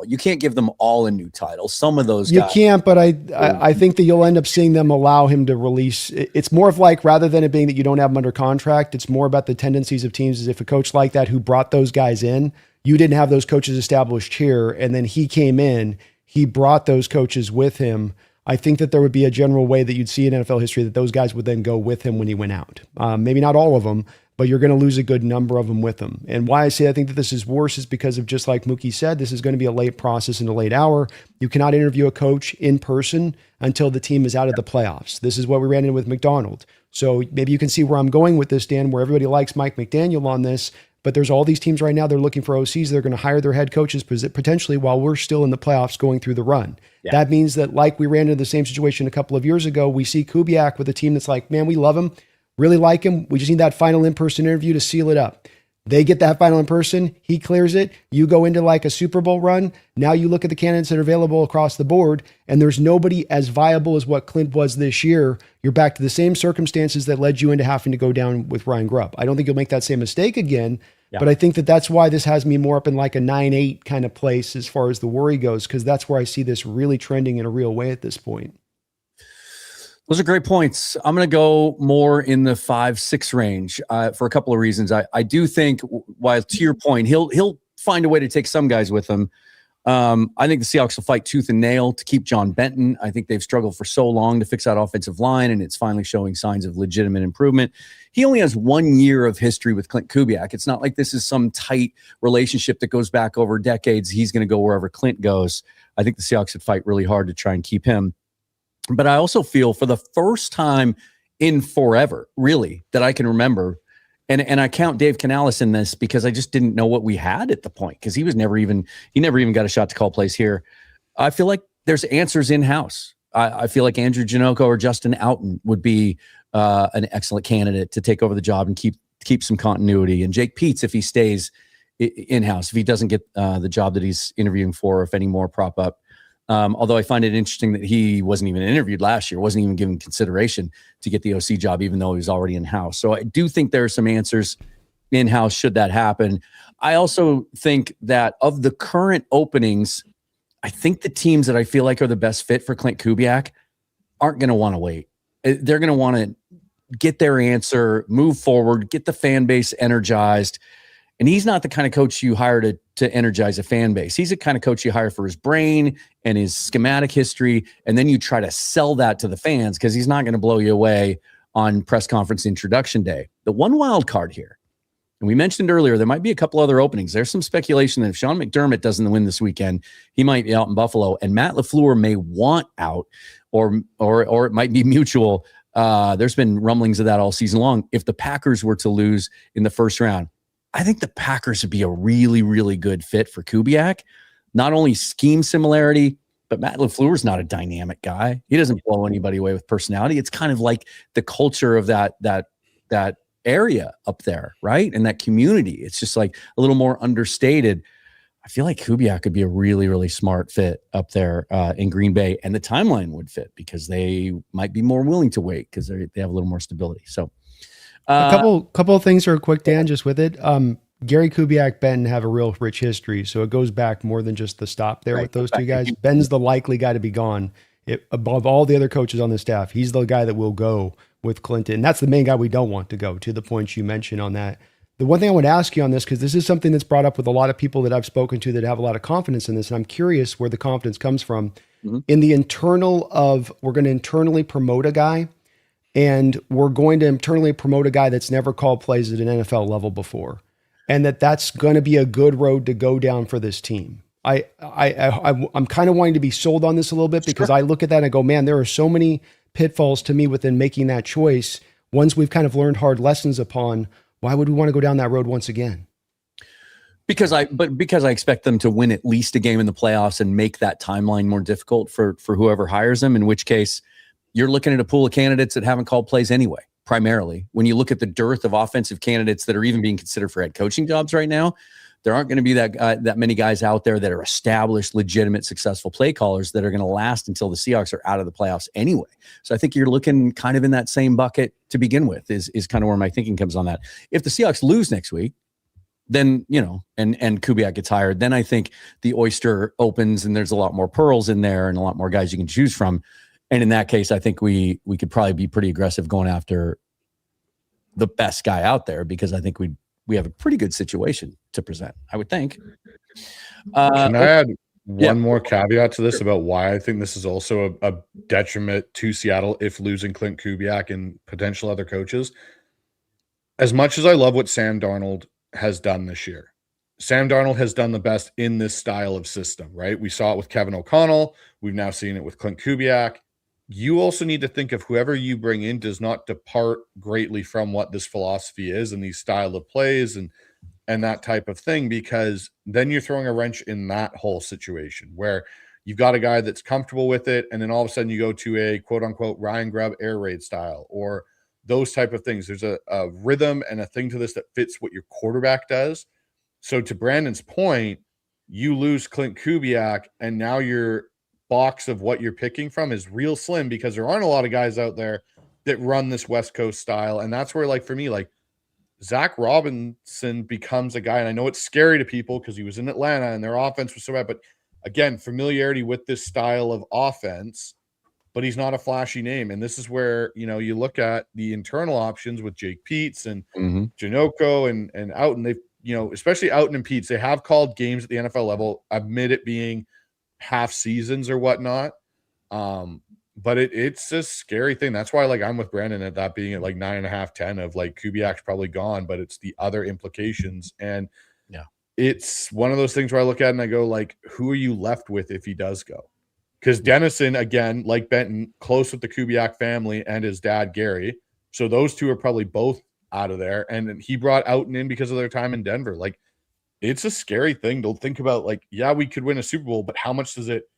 [SPEAKER 1] You can't give them all a new title. Some of those
[SPEAKER 3] you
[SPEAKER 1] guys.
[SPEAKER 3] can't, but I think that you'll end up seeing them allow him to release. It's more of like, rather than it being that you don't have him under contract, it's more about the tendencies of teams. As if a coach like that who brought those guys in, you didn't have those coaches established here, and then he came in, he brought those coaches with him. I think that there would be a general way that you'd see in NFL history that those guys would then go with him when he went out. Maybe not all of them, but you're going to lose a good number of them with him. And why I say I think that this is worse is because of, just like Mookie said, this is going to be a late process and a late hour. You cannot interview a coach in person until the team is out of the playoffs. This is what we ran into with McDonald. So maybe you can see where I'm going with this, Dan, where everybody likes Mike McDaniel on this, but there's all these teams right now, they're looking for OCs. They're going to hire their head coaches potentially while we're still in the playoffs going through the run. Yeah. That means that, like we ran into the same situation a couple of years ago, we see Kubiak with a team that's like, man, we love him. Really like him. We just need that final in-person interview to seal it up. They get that final in-person. He clears it. You go into like a Super Bowl run. Now you look at the candidates that are available across the board, and there's nobody as viable as what Klint was this year. You're back to the same circumstances that led you into having to go down with Ryan Grubb. I don't think you'll make that same mistake again, but I think that that's why this has me more up in like a 9-8 kind of place as far as the worry goes, because that's where I see this really trending in a real way at this point.
[SPEAKER 1] Those are great points. I'm going to go more in the 5-6 range for a couple of reasons. I do think, while to your point, he'll find a way to take some guys with him. I think the Seahawks will fight tooth and nail to keep John Benton. I think they've struggled for so long to fix that offensive line, and it's finally showing signs of legitimate improvement. He only has 1 year of history with Klint Kubiak. It's not like this is some tight relationship that goes back over decades. He's going to go wherever Klint goes. I think the Seahawks would fight really hard to try and keep him. But I also feel, for the first time in forever, really, that I can remember, and I count Dave Canales in this because I just didn't know what we had at the point, because he never even got a shot to call plays here. I feel like there's answers in-house. I feel like Andrew Janocko or Justin Outen would be an excellent candidate to take over the job and keep some continuity. And Jake Peetz, if he stays in-house, if he doesn't get the job that he's interviewing for, if any more prop up. Although I find it interesting that he wasn't even interviewed last year, wasn't even given consideration to get the OC job, even though he was already in-house. So I do think there are some answers in-house should that happen. I also think that of the current openings, I think the teams that I feel like are the best fit for Klint Kubiak aren't going to want to wait. They're going to want to get their answer, move forward, get the fan base energized. And he's not the kind of coach you hire to energize a fan base. He's the kind of coach you hire for his brain and his schematic history, and then you try to sell that to the fans, because he's not going to blow you away on press conference introduction day. The one wild card here, and we mentioned earlier, there might be a couple other openings. There's some speculation that if Sean McDermott doesn't win this weekend, he might be out in Buffalo, and Matt LaFleur may want out, or it might be mutual. There's been rumblings of that all season long. If the Packers were to lose in the first round, I think the Packers would be a really, really good fit for Kubiak. Not only scheme similarity, but Matt LaFleur's not a dynamic guy. He doesn't blow anybody away with personality. It's kind of like the culture of that area up there, right? And that community. It's just like a little more understated. I feel like Kubiak could be a really, really smart fit up there in Green Bay, and the timeline would fit because they might be more willing to wait because they have a little more stability. So.
[SPEAKER 3] A couple of things are quick, Dan, just with it. Gary Kubiak, Ben have a real rich history, so it goes back more than just the stop there with those two guys. Ben's the likely guy to be gone. Above all the other coaches on the staff, he's the guy that will go with Clinton. That's the main guy we don't want to go, to the points you mentioned on that. The one thing I want to ask you on this, because this is something that's brought up with a lot of people that I've spoken to that have a lot of confidence in this, and I'm curious where the confidence comes from. Mm-hmm. In the internal of, we're going to internally promote a guy, and we're going to internally promote a guy that's never called plays at an NFL level before. And that's going to be a good road to go down for this team. I'm kind of wanting to be sold on this a little bit, because I look at that and I go, man, there are so many pitfalls to me within making that choice. Ones we've kind of learned hard lessons upon. Why would we want to go down that road once again?
[SPEAKER 1] Because I expect them to win at least a game in the playoffs and make that timeline more difficult for whoever hires them, in which case you're looking at a pool of candidates that haven't called plays anyway, primarily. When you look at the dearth of offensive candidates that are even being considered for head coaching jobs right now, there aren't going to be that many guys out there that are established, legitimate, successful play callers that are going to last until the Seahawks are out of the playoffs anyway. So I think you're looking kind of in that same bucket to begin with is kind of where my thinking comes on that. If the Seahawks lose next week, then, and Kubiak gets hired, then I think the oyster opens and there's a lot more pearls in there and a lot more guys you can choose from. And in that case, I think we could probably be pretty aggressive going after the best guy out there, because I think we have a pretty good situation to present, I would think.
[SPEAKER 4] Can I add one more caveat to this about why I think this is also a detriment to Seattle if losing Klint Kubiak and potential other coaches? As much as I love what Sam Darnold has done this year, Sam Darnold has done the best in this style of system, right? We saw it with Kevin O'Connell. We've now seen it with Klint Kubiak. You also need to think of whoever you bring in does not depart greatly from what this philosophy is and these style of plays and that type of thing, because then you're throwing a wrench in that whole situation where you've got a guy that's comfortable with it, and then all of a sudden you go to a quote-unquote Ryan Grubb air raid style or those type of things. There's a rhythm and a thing to this that fits what your quarterback does. So to Brandon's point, you lose Klint Kubiak, and now your box of what you're picking from is real slim, because there aren't a lot of guys out there that run this West Coast style. And that's where, like, for me, like, Zach Robinson becomes a guy, and I know it's scary to people because he was in Atlanta and their offense was so bad, but again, familiarity with this style of offense, but he's not a flashy name. And this is where, you look at the internal options with Jake Peets and Janoko and Outen. They've, especially Outen and Peets, they have called games at the NFL level, admit it being half seasons or whatnot. But it's a scary thing. That's why, like, I'm with Brandon at that being at like 9.5, 10 of like Kubiak's probably gone, but it's the other implications. And it's one of those things where I look at it and I go, like, who are you left with if he does go? Because Dennison, again, like Benton, close with the Kubiak family and his dad, Gary. So those two are probably both out of there. And he brought Outen in because of their time in Denver. Like, it's a scary thing to think about. Like, yeah, we could win a Super Bowl, but how much does it,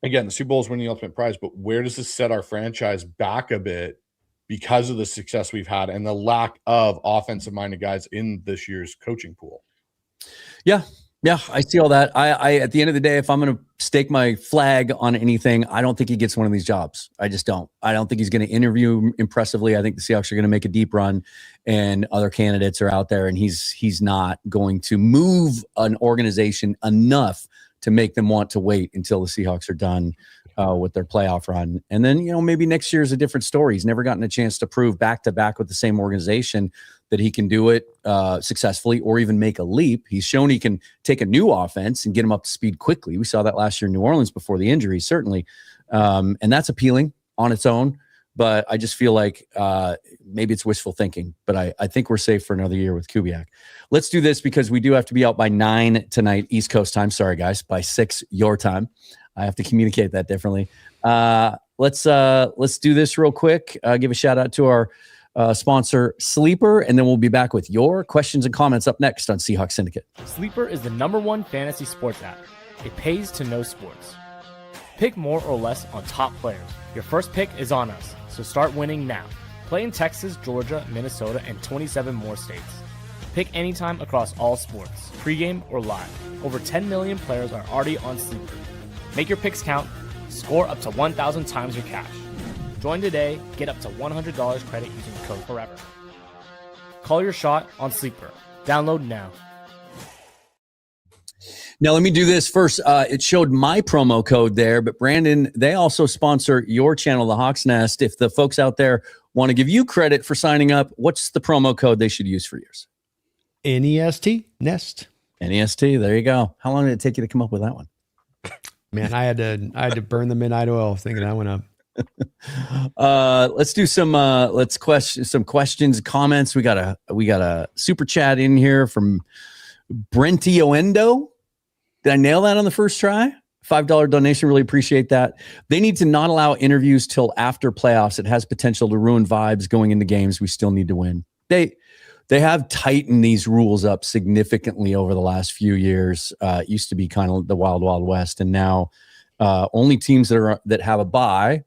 [SPEAKER 4] again, the Super Bowl is winning the ultimate prize, but where does this set our franchise back a bit because of the success we've had and the lack of offensive-minded guys in this year's coaching pool?
[SPEAKER 1] Yeah, I see all that. I at the end of the day, if I'm going to stake my flag on anything, I don't think he gets one of these jobs. I just don't. I don't think he's going to interview impressively. I think the Seahawks are going to make a deep run, and other candidates are out there, and he's not going to move an organization enough to make them want to wait until the Seahawks are done with their playoff run. And then, maybe next year is a different story. He's never gotten a chance to prove back-to-back with the same organization that he can do it successfully or even make a leap. He's shown he can take a new offense and get him up to speed quickly. We saw that last year in New Orleans before the injury, certainly. And that's appealing on its own. But I just feel like maybe it's wishful thinking. But I think we're safe for another year with Kubiak. Let's do this because we do have to be out by 9 tonight, East Coast time. Sorry, guys, by 6 your time. I have to communicate that differently. Let's do this real quick. Give a shout out to our sponsor, Sleeper, and then we'll be back with your questions and comments up next on Seahawks Syndicate.
[SPEAKER 5] Sleeper is the #1 fantasy sports app. It pays to know sports. Pick more or less on top players. Your first pick is on us, so start winning now. Play in Texas, Georgia, Minnesota, and 27 more states. Pick anytime across all sports, pregame or live. Over 10 million players are already on Sleeper. Make your picks count. Score up to 1,000 times your cash. Join today. Get up to $100 credit using the code FOREVER. Call your shot on Sleeper. Download now.
[SPEAKER 1] Now, let me do this first. It showed my promo code there, but Brandon, they also sponsor your channel, The Hawk's Nest. If the folks out there want to give you credit for signing up, what's the promo code they should use for yours?
[SPEAKER 3] NEST, Nest.
[SPEAKER 1] NEST, there you go. How long did it take you to come up with that one?
[SPEAKER 3] Man, I had to burn the midnight oil thinking that went up.
[SPEAKER 1] Let's do some questions, comments. We got a super chat in here from Brenti Oendo. Did I nail that on the first try? $5 donation. Really appreciate that. They need to not allow interviews till after playoffs. It has potential to ruin vibes going into games we still need to win. They They have tightened these rules up significantly over the last few years. It used to be kind of the wild, wild west, and now only teams that have a bye,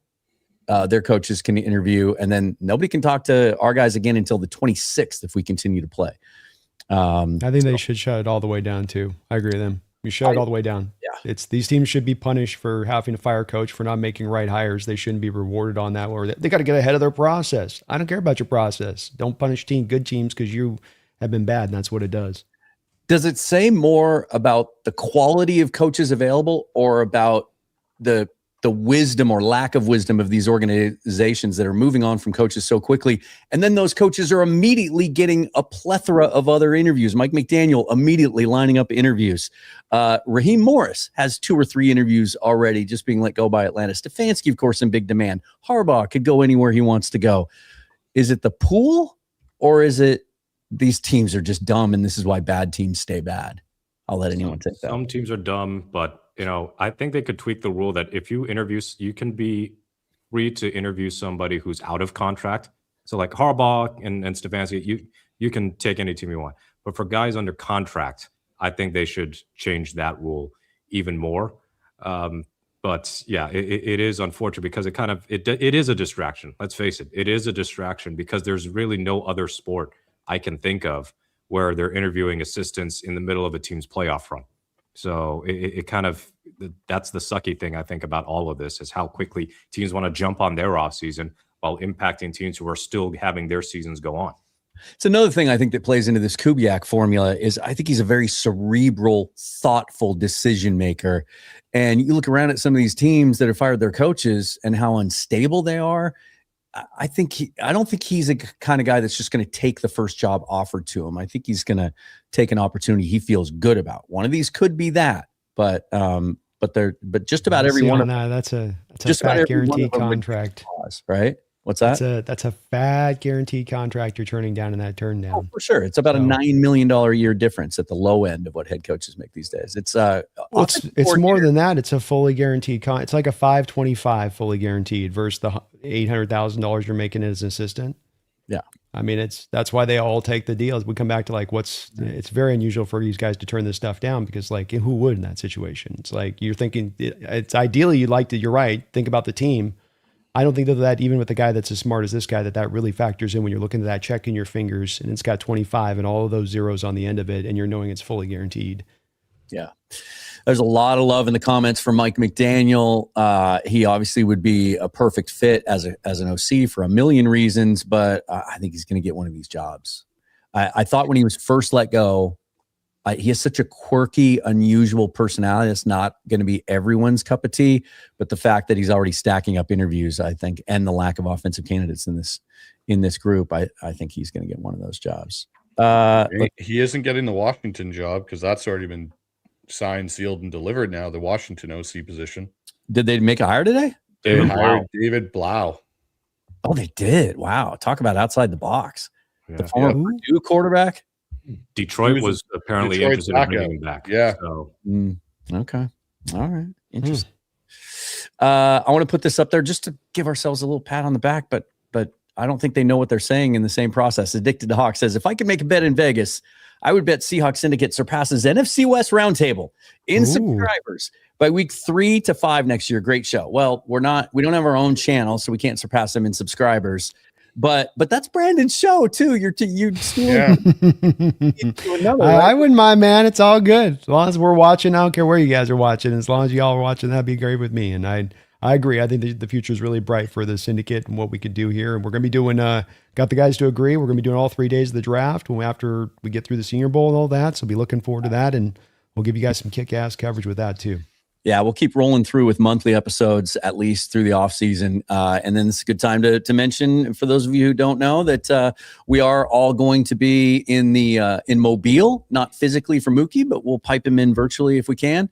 [SPEAKER 1] their coaches can interview, and then nobody can talk to our guys again until the 26th if we continue to play.
[SPEAKER 3] I think they should shut it all the way down too. I agree with them. You shut it all the way down. Yeah, these teams should be punished for having to fire a coach for not making right hires. They shouldn't be rewarded on that. Or they got to get ahead of their process. I don't care about your process. Don't punish good teams because you have been bad, and that's what it does.
[SPEAKER 1] Does it say more about the quality of coaches available, or about the wisdom or lack of wisdom of these organizations that are moving on from coaches so quickly? And then those coaches are immediately getting a plethora of other interviews. Mike McDaniel immediately lining up interviews. Raheem Morris has 2 or 3 interviews already just being let go by Atlanta. Stefanski, of course, in big demand. Harbaugh could go anywhere he wants to go. Is it the pool, or is it these teams are just dumb and this is why bad teams stay bad? I'll let anyone take that.
[SPEAKER 2] Some teams are dumb, but I think they could tweak the rule that if you interview, you can be free to interview somebody who's out of contract. So like Harbaugh and Stefanski, you can take any team you want. But for guys under contract, I think they should change that rule even more. But yeah, it is unfortunate because it is a distraction. Let's face it. It is a distraction because there's really no other sport I can think of where they're interviewing assistants in the middle of a team's playoff run. So that's the sucky thing I think about all of this is how quickly teams want to jump on their offseason while impacting teams who are still having their seasons go on.
[SPEAKER 1] It's another thing I think that plays into this Kubiak formula is I think he's a very cerebral, thoughtful decision maker. And you look around at some of these teams that have fired their coaches and how unstable they are. I don't think he's a kind of guy that's just going to take the first job offered to him. I think he's going to take an opportunity he feels good about. One of these could be that, but just about every one of them.
[SPEAKER 3] That's a fat guaranteed contract,
[SPEAKER 1] right? What's that?
[SPEAKER 3] That's a fat guaranteed contract you're turning down in that turn down.
[SPEAKER 1] Oh, for sure. It's about a $9 million a year difference at the low end of what head coaches make these days. It's
[SPEAKER 3] more than that. It's a fully guaranteed it's like a $525 fully guaranteed versus the $800,000 you're making as an assistant.
[SPEAKER 1] Yeah.
[SPEAKER 3] I mean, that's why they all take the deals. We come back to it's very unusual for these guys to turn this stuff down because who would in that situation? It's like you're thinking it's ideally you'd like to, you're right. Think about the team. I don't think that even with a guy that's as smart as this guy, that really factors in when you're looking at that check in your fingers and it's got 25 and all of those zeros on the end of it and you're knowing it's fully guaranteed.
[SPEAKER 1] Yeah. There's a lot of love in the comments for Mike McDaniel. He obviously would be a perfect fit as an OC for a million reasons, but I think he's going to get one of these jobs. I thought when he was first let go, he has such a quirky, unusual personality. It's not going to be everyone's cup of tea, but the fact that he's already stacking up interviews, I think, and the lack of offensive candidates in this group, I think he's going to get one of those jobs.
[SPEAKER 4] He isn't getting the Washington job because that's already been signed, sealed, and delivered now, the Washington OC position.
[SPEAKER 1] Did they make a hire today?
[SPEAKER 4] They hired David Blau.
[SPEAKER 1] Oh, they did. Wow. Talk about outside the box. Yeah. The former Purdue quarterback.
[SPEAKER 2] Detroit was apparently interested in bringing him back.
[SPEAKER 4] Yeah.
[SPEAKER 2] So.
[SPEAKER 1] Okay. All right. Interesting. I want to put this up there just to give ourselves a little pat on the back, but I don't think they know what they're saying in the same process. Addicted to Hawk says, if I could make a bet in Vegas, I would bet Seahawks Syndicate surpasses NFC West Roundtable in subscribers by week 3 to 5 next year. Great show. Well, we don't have our own channel, so we can't surpass them in subscribers. But that's Brandon's show too. You
[SPEAKER 3] I wouldn't mind, man. It's all good as long as we're watching. I don't care where you guys are watching. As long as y'all are watching, that'd be great with me. And I agree. I think the future is really bright for the Syndicate and what we could do here. And we're going to be doing. Got the guys to agree. We're going to be doing all 3 days of the draft after we get through the Senior Bowl and all that. So be looking forward to that, and we'll give you guys some kick-ass coverage with that too.
[SPEAKER 1] Yeah, we'll keep rolling through with monthly episodes at least through the off season. And then it's a good time to mention, for those of you who don't know, that we are all going to be in Mobile, not physically for Mookie, but we'll pipe him in virtually if we can.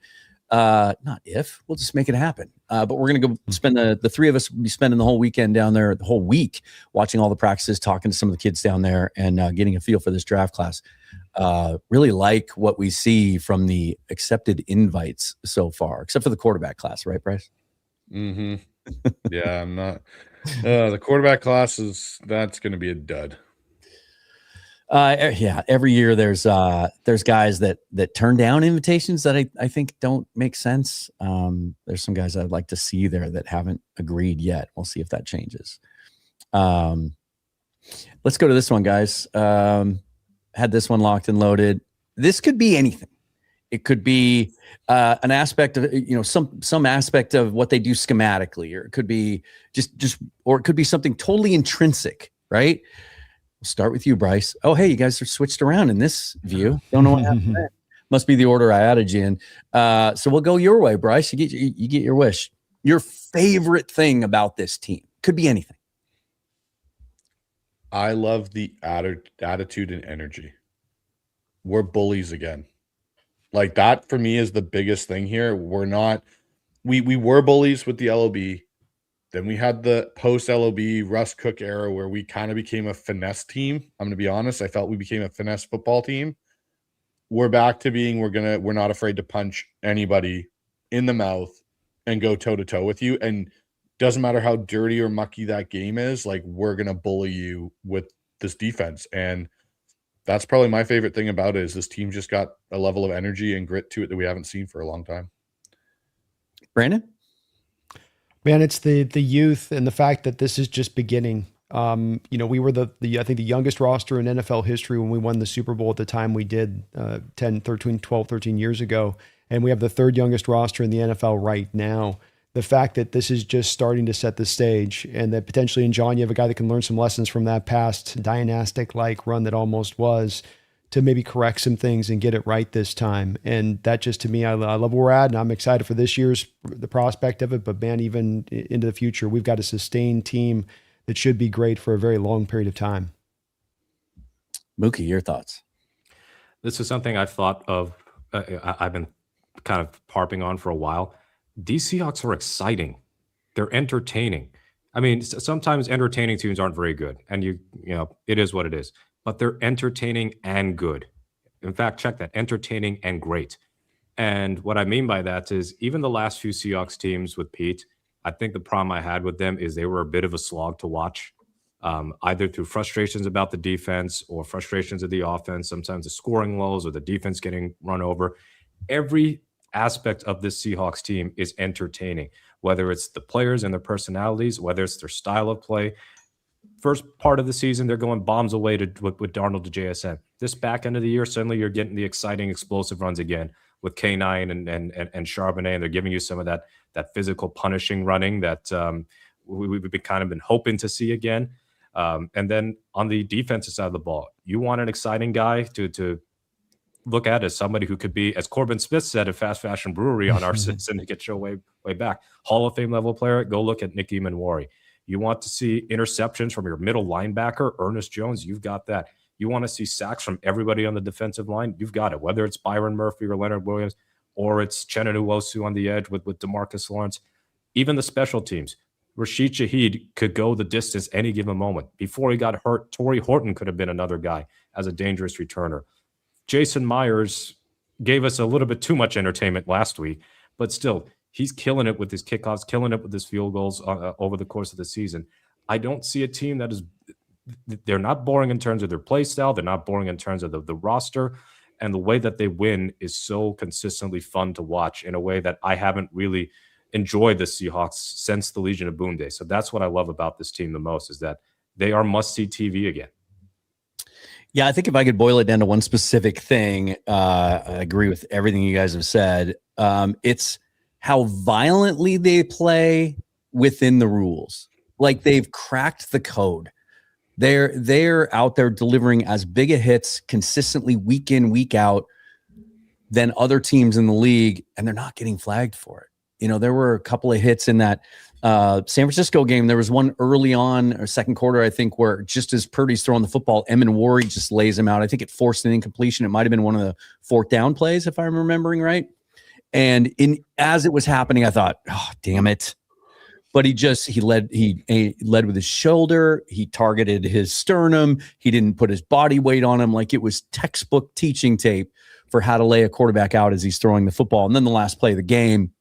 [SPEAKER 1] Not if, we'll just make it happen. But we're going to go spend the 3 of us will be spending the whole weekend down there, the whole week, watching all the practices, talking to some of the kids down there, and getting a feel for this draft class. Really like what we see from the accepted invites so far, except for the quarterback class, right, Bryce?
[SPEAKER 4] Mm-hmm. Yeah, I'm not. The quarterback class that's going to be a dud.
[SPEAKER 1] Yeah, every year there's guys that turn down invitations that I think don't make sense. There's some guys I'd like to see there that haven't agreed yet. We'll see if that changes. Let's go to this one, guys. Had this one locked and loaded. This could be anything. It could be an aspect of, some aspect of what they do schematically, or it could be or it could be something totally intrinsic, right? We'll start with you, Bryce. Oh, hey, you guys are switched around in this view. Don't know what happened there. Must be the order I added you in. So we'll go your way, Bryce. You get your wish. Your favorite thing about this team could be anything.
[SPEAKER 4] I love the attitude and energy. We're bullies again. Like, that for me is the biggest thing here. We're not. We were bullies with the LOB. Then we had the post-LOB Russ Cook era where we kind of became a finesse team. I'm going to be honest. I felt we became a finesse football team. We're back to being, we're not afraid to punch anybody in the mouth and go toe-to-toe with you. And doesn't matter how dirty or mucky that game is, like, we're going to bully you with this defense. And that's probably my favorite thing about it, is this team just got a level of energy and grit to it that we haven't seen for a long time.
[SPEAKER 1] Brandon?
[SPEAKER 3] Man, it's the youth and the fact that this is just beginning. We were the I think the youngest roster in NFL history when we won the Super Bowl at the time we did 13 years ago. And we have the third youngest roster in the NFL right now. The fact that this is just starting to set the stage, and that potentially in John, you have a guy that can learn some lessons from that past dynastic-like run that almost was, to maybe correct some things and get it right this time. And that just, to me, I love where we're at, and I'm excited for this year's, the prospect of it. But man, even into the future, we've got a sustained team that should be great for a very long period of time.
[SPEAKER 1] Mookie, your thoughts?
[SPEAKER 2] This is something I've thought of. I've been kind of harping on for a while. These Seahawks are exciting. They're entertaining. I mean, sometimes entertaining teams aren't very good, and it is what it is. But they're entertaining and good. In fact, check that, entertaining and great. And what I mean by that is, even the last few Seahawks teams with Pete, I think the problem I had with them is they were a bit of a slog to watch, either through frustrations about the defense or frustrations of the offense, sometimes the scoring lows or the defense getting run over. Every aspect of this Seahawks team is entertaining, whether it's the players and their personalities, whether it's their style of play. First part of the season, they're going bombs away with Darnold to JSN. This back end of the year, suddenly you're getting the exciting, explosive runs again with Cain and Charbonnet, and they're giving you some of that physical, punishing running that we've been kind of been hoping to see again. And then on the defensive side of the ball, you want an exciting guy to look at as somebody who could be, as Corbin Smith said at Fast Fashion Brewery on our Syndicate show way back, Hall of Fame level player. Go look at Nick Eamon-Wari. You want to see interceptions from your middle linebacker, Ernest Jones, you've got that. You want to see sacks from everybody on the defensive line, you've got it, whether it's Byron Murphy or Leonard Williams, or it's Chenna Nwosu on the edge with DeMarcus Lawrence. Even the special teams. Rashid Shaheed could go the distance any given moment. Before he got hurt, Torrey Horton could have been another guy as a dangerous returner. Jason Myers gave us a little bit too much entertainment last week, but still, he's killing it with his kickoffs, killing it with his field goals over the course of the season. I don't see a team that is – they're not boring in terms of their play style. They're not boring in terms of the roster. And the way that they win is so consistently fun to watch in a way that I haven't really enjoyed the Seahawks since the Legion of Boom days. So that's what I love about this team the most, is that they are must-see TV again.
[SPEAKER 1] Yeah, I think if I could boil it down to one specific thing, I agree with everything you guys have said. It's how violently they play within the rules. Like, they've cracked the code. They're out there delivering as big a hits consistently week in, week out than other teams in the league, and they're not getting flagged for it. There were a couple of hits in that San Francisco game. There was one early on, or second quarter, I think, where just as Purdy's throwing the football, Eamon-Wari just lays him out. I think it forced an incompletion. It might have been one of the fourth down plays, if I'm remembering right. And as it was happening, I thought, oh, damn it. But he led with his shoulder. He targeted his sternum. He didn't put his body weight on him. Like, it was textbook teaching tape for how to lay a quarterback out as he's throwing the football. And then the last play of the game,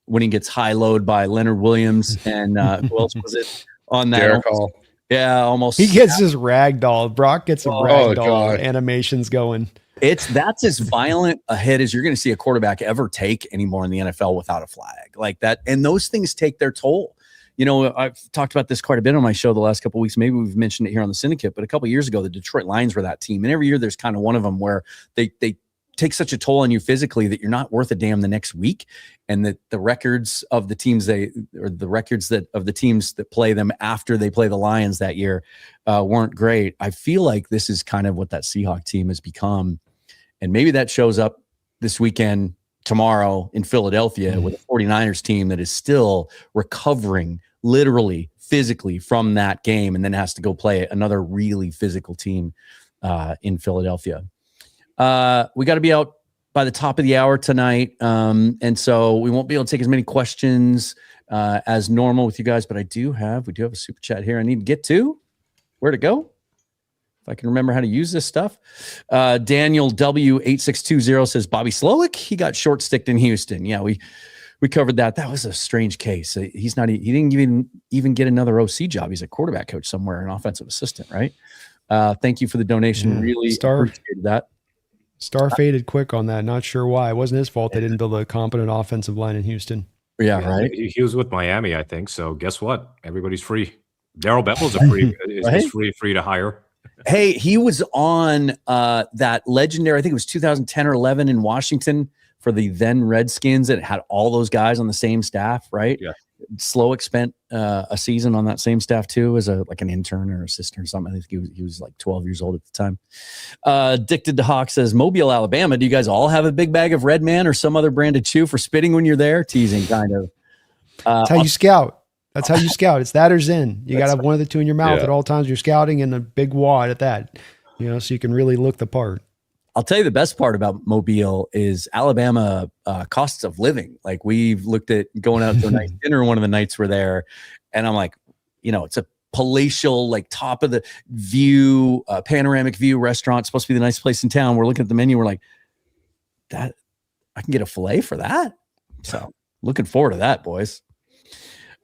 [SPEAKER 1] when he gets high-load by Leonard Williams and who else was it on that?
[SPEAKER 4] Derek Hall.
[SPEAKER 1] Yeah, almost.
[SPEAKER 3] He gets his ragdoll. Brock gets some ragdoll
[SPEAKER 4] God.
[SPEAKER 3] animations going.
[SPEAKER 1] That's as violent a hit as you're going to see a quarterback ever take anymore in the NFL without a flag like that. And those things take their toll. You know, I've talked about this quite a bit on my show the last couple of weeks. Maybe we've mentioned it here on the Syndicate, but a couple of years ago, the Detroit Lions were that team. And every year there's kind of one of them where they take such a toll on you physically that you're not worth a damn the next week. And that the records of the teams of the teams that play them after they play the Lions that year weren't great. I feel like this is kind of what that Seahawks team has become. And maybe that shows up this weekend, tomorrow in Philadelphia with a 49ers team that is still recovering literally, physically from that game, and then has to go play another really physical team in Philadelphia. We got to be out by the top of the hour tonight, and so we won't be able to take as many questions as normal with you guys, but we do have a super chat here I need to get to. Where to go? If I can remember how to use this stuff. Daniel W8620 says Bobby Slowick, he got short sticked in Houston. Yeah, we covered that. That was a strange case. He didn't even get another OC job. He's a quarterback coach somewhere, an offensive assistant, right? Thank you for the donation.
[SPEAKER 3] Yeah,
[SPEAKER 1] really appreciated that.
[SPEAKER 3] Star faded quick on that. Not sure why. It wasn't his fault they didn't build a competent offensive line in Houston.
[SPEAKER 1] Yeah, right.
[SPEAKER 2] He was with Miami, I think. So guess what? Everybody's free. Darrell Bevel's free to hire.
[SPEAKER 1] Hey, he was on that legendary, I think it was 2010 or 11 in Washington for the then Redskins. It had all those guys on the same staff, right?
[SPEAKER 2] Yeah.
[SPEAKER 1] Slowick spent a season on that same staff too, as like an intern or assistant or something. I think he was like 12 years old at the time. Addicted to Hawk says, Mobile, Alabama. Do you guys all have a big bag of Red Man or some other brand of chew for spitting when you're there? Teasing, kind of.
[SPEAKER 3] That's how you scout. That's how you scout. It's that or Zen. You got to have one of the two in your mouth at all times. You're scouting, and a big wad at that, so you can really look the part.
[SPEAKER 1] I'll tell you the best part about Mobile is Alabama costs of living. Like, we've looked at going out to a nice dinner one of the nights we're there, and I'm like, it's a palatial, like top of the view, panoramic view restaurant. It's supposed to be the nice place in town. We're looking at the menu. We're like, that I can get a filet for that. So looking forward to that, boys.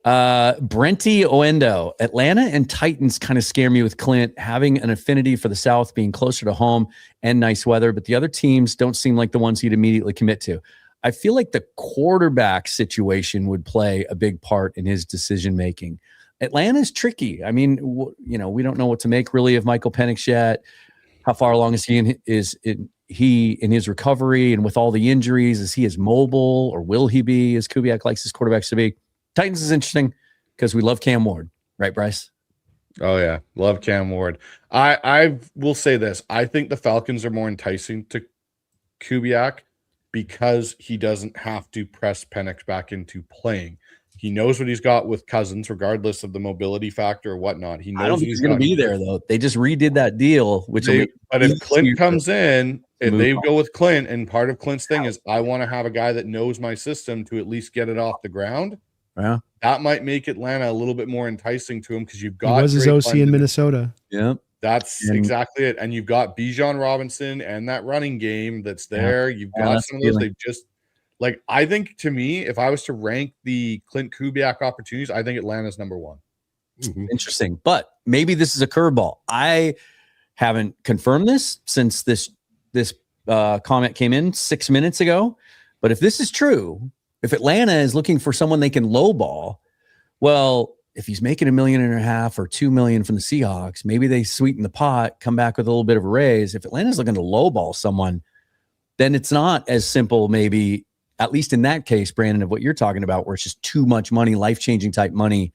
[SPEAKER 1] Brenty Oendo, Atlanta and Titans kind of scare me with Klint having an affinity for the South, being closer to home and nice weather, but the other teams don't seem like the ones he'd immediately commit to. I feel like the quarterback situation would play a big part in his decision-making. Atlanta's tricky. I mean, we don't know what to make really of Michael Penix yet. How far along is he in his recovery? And with all the injuries, is he as mobile, or will he be, as Kubiak likes his quarterbacks to be? Titans is interesting because we love Cam Ward, right, Bryce?
[SPEAKER 4] Oh yeah, love Cam Ward. I will say this: I think the Falcons are more enticing to Kubiak because he doesn't have to press Penix back into playing. He knows what he's got with Cousins, regardless of the mobility factor or whatnot. He knows
[SPEAKER 1] I don't think he's going to be there though. They just redid that deal, but if
[SPEAKER 4] Klint comes in, and they go with Klint, and part of Klint's thing is I want to have a guy that knows my system to at least get it off the ground.
[SPEAKER 1] Yeah,
[SPEAKER 4] that might make Atlanta a little bit more enticing to him because you've got.
[SPEAKER 3] He was his OC in Minnesota.
[SPEAKER 1] Yeah,
[SPEAKER 4] that's exactly it. And you've got Bijan Robinson and that running game that's there. You've got some of those. They've just I think, to me, if I was to rank the Klint Kubiak opportunities, I think Atlanta's number one.
[SPEAKER 1] Mm-hmm. Interesting, but maybe this is a curveball. I haven't confirmed this since this comment came in 6 minutes ago. But if this is true. If Atlanta is looking for someone they can lowball, well, if he's making $1.5 million or $2 million from the Seahawks, maybe they sweeten the pot, come back with a little bit of a raise. If Atlanta's looking to lowball someone, then it's not as simple, maybe, at least in that case, Brandon, of what you're talking about, where it's just too much money, life-changing type money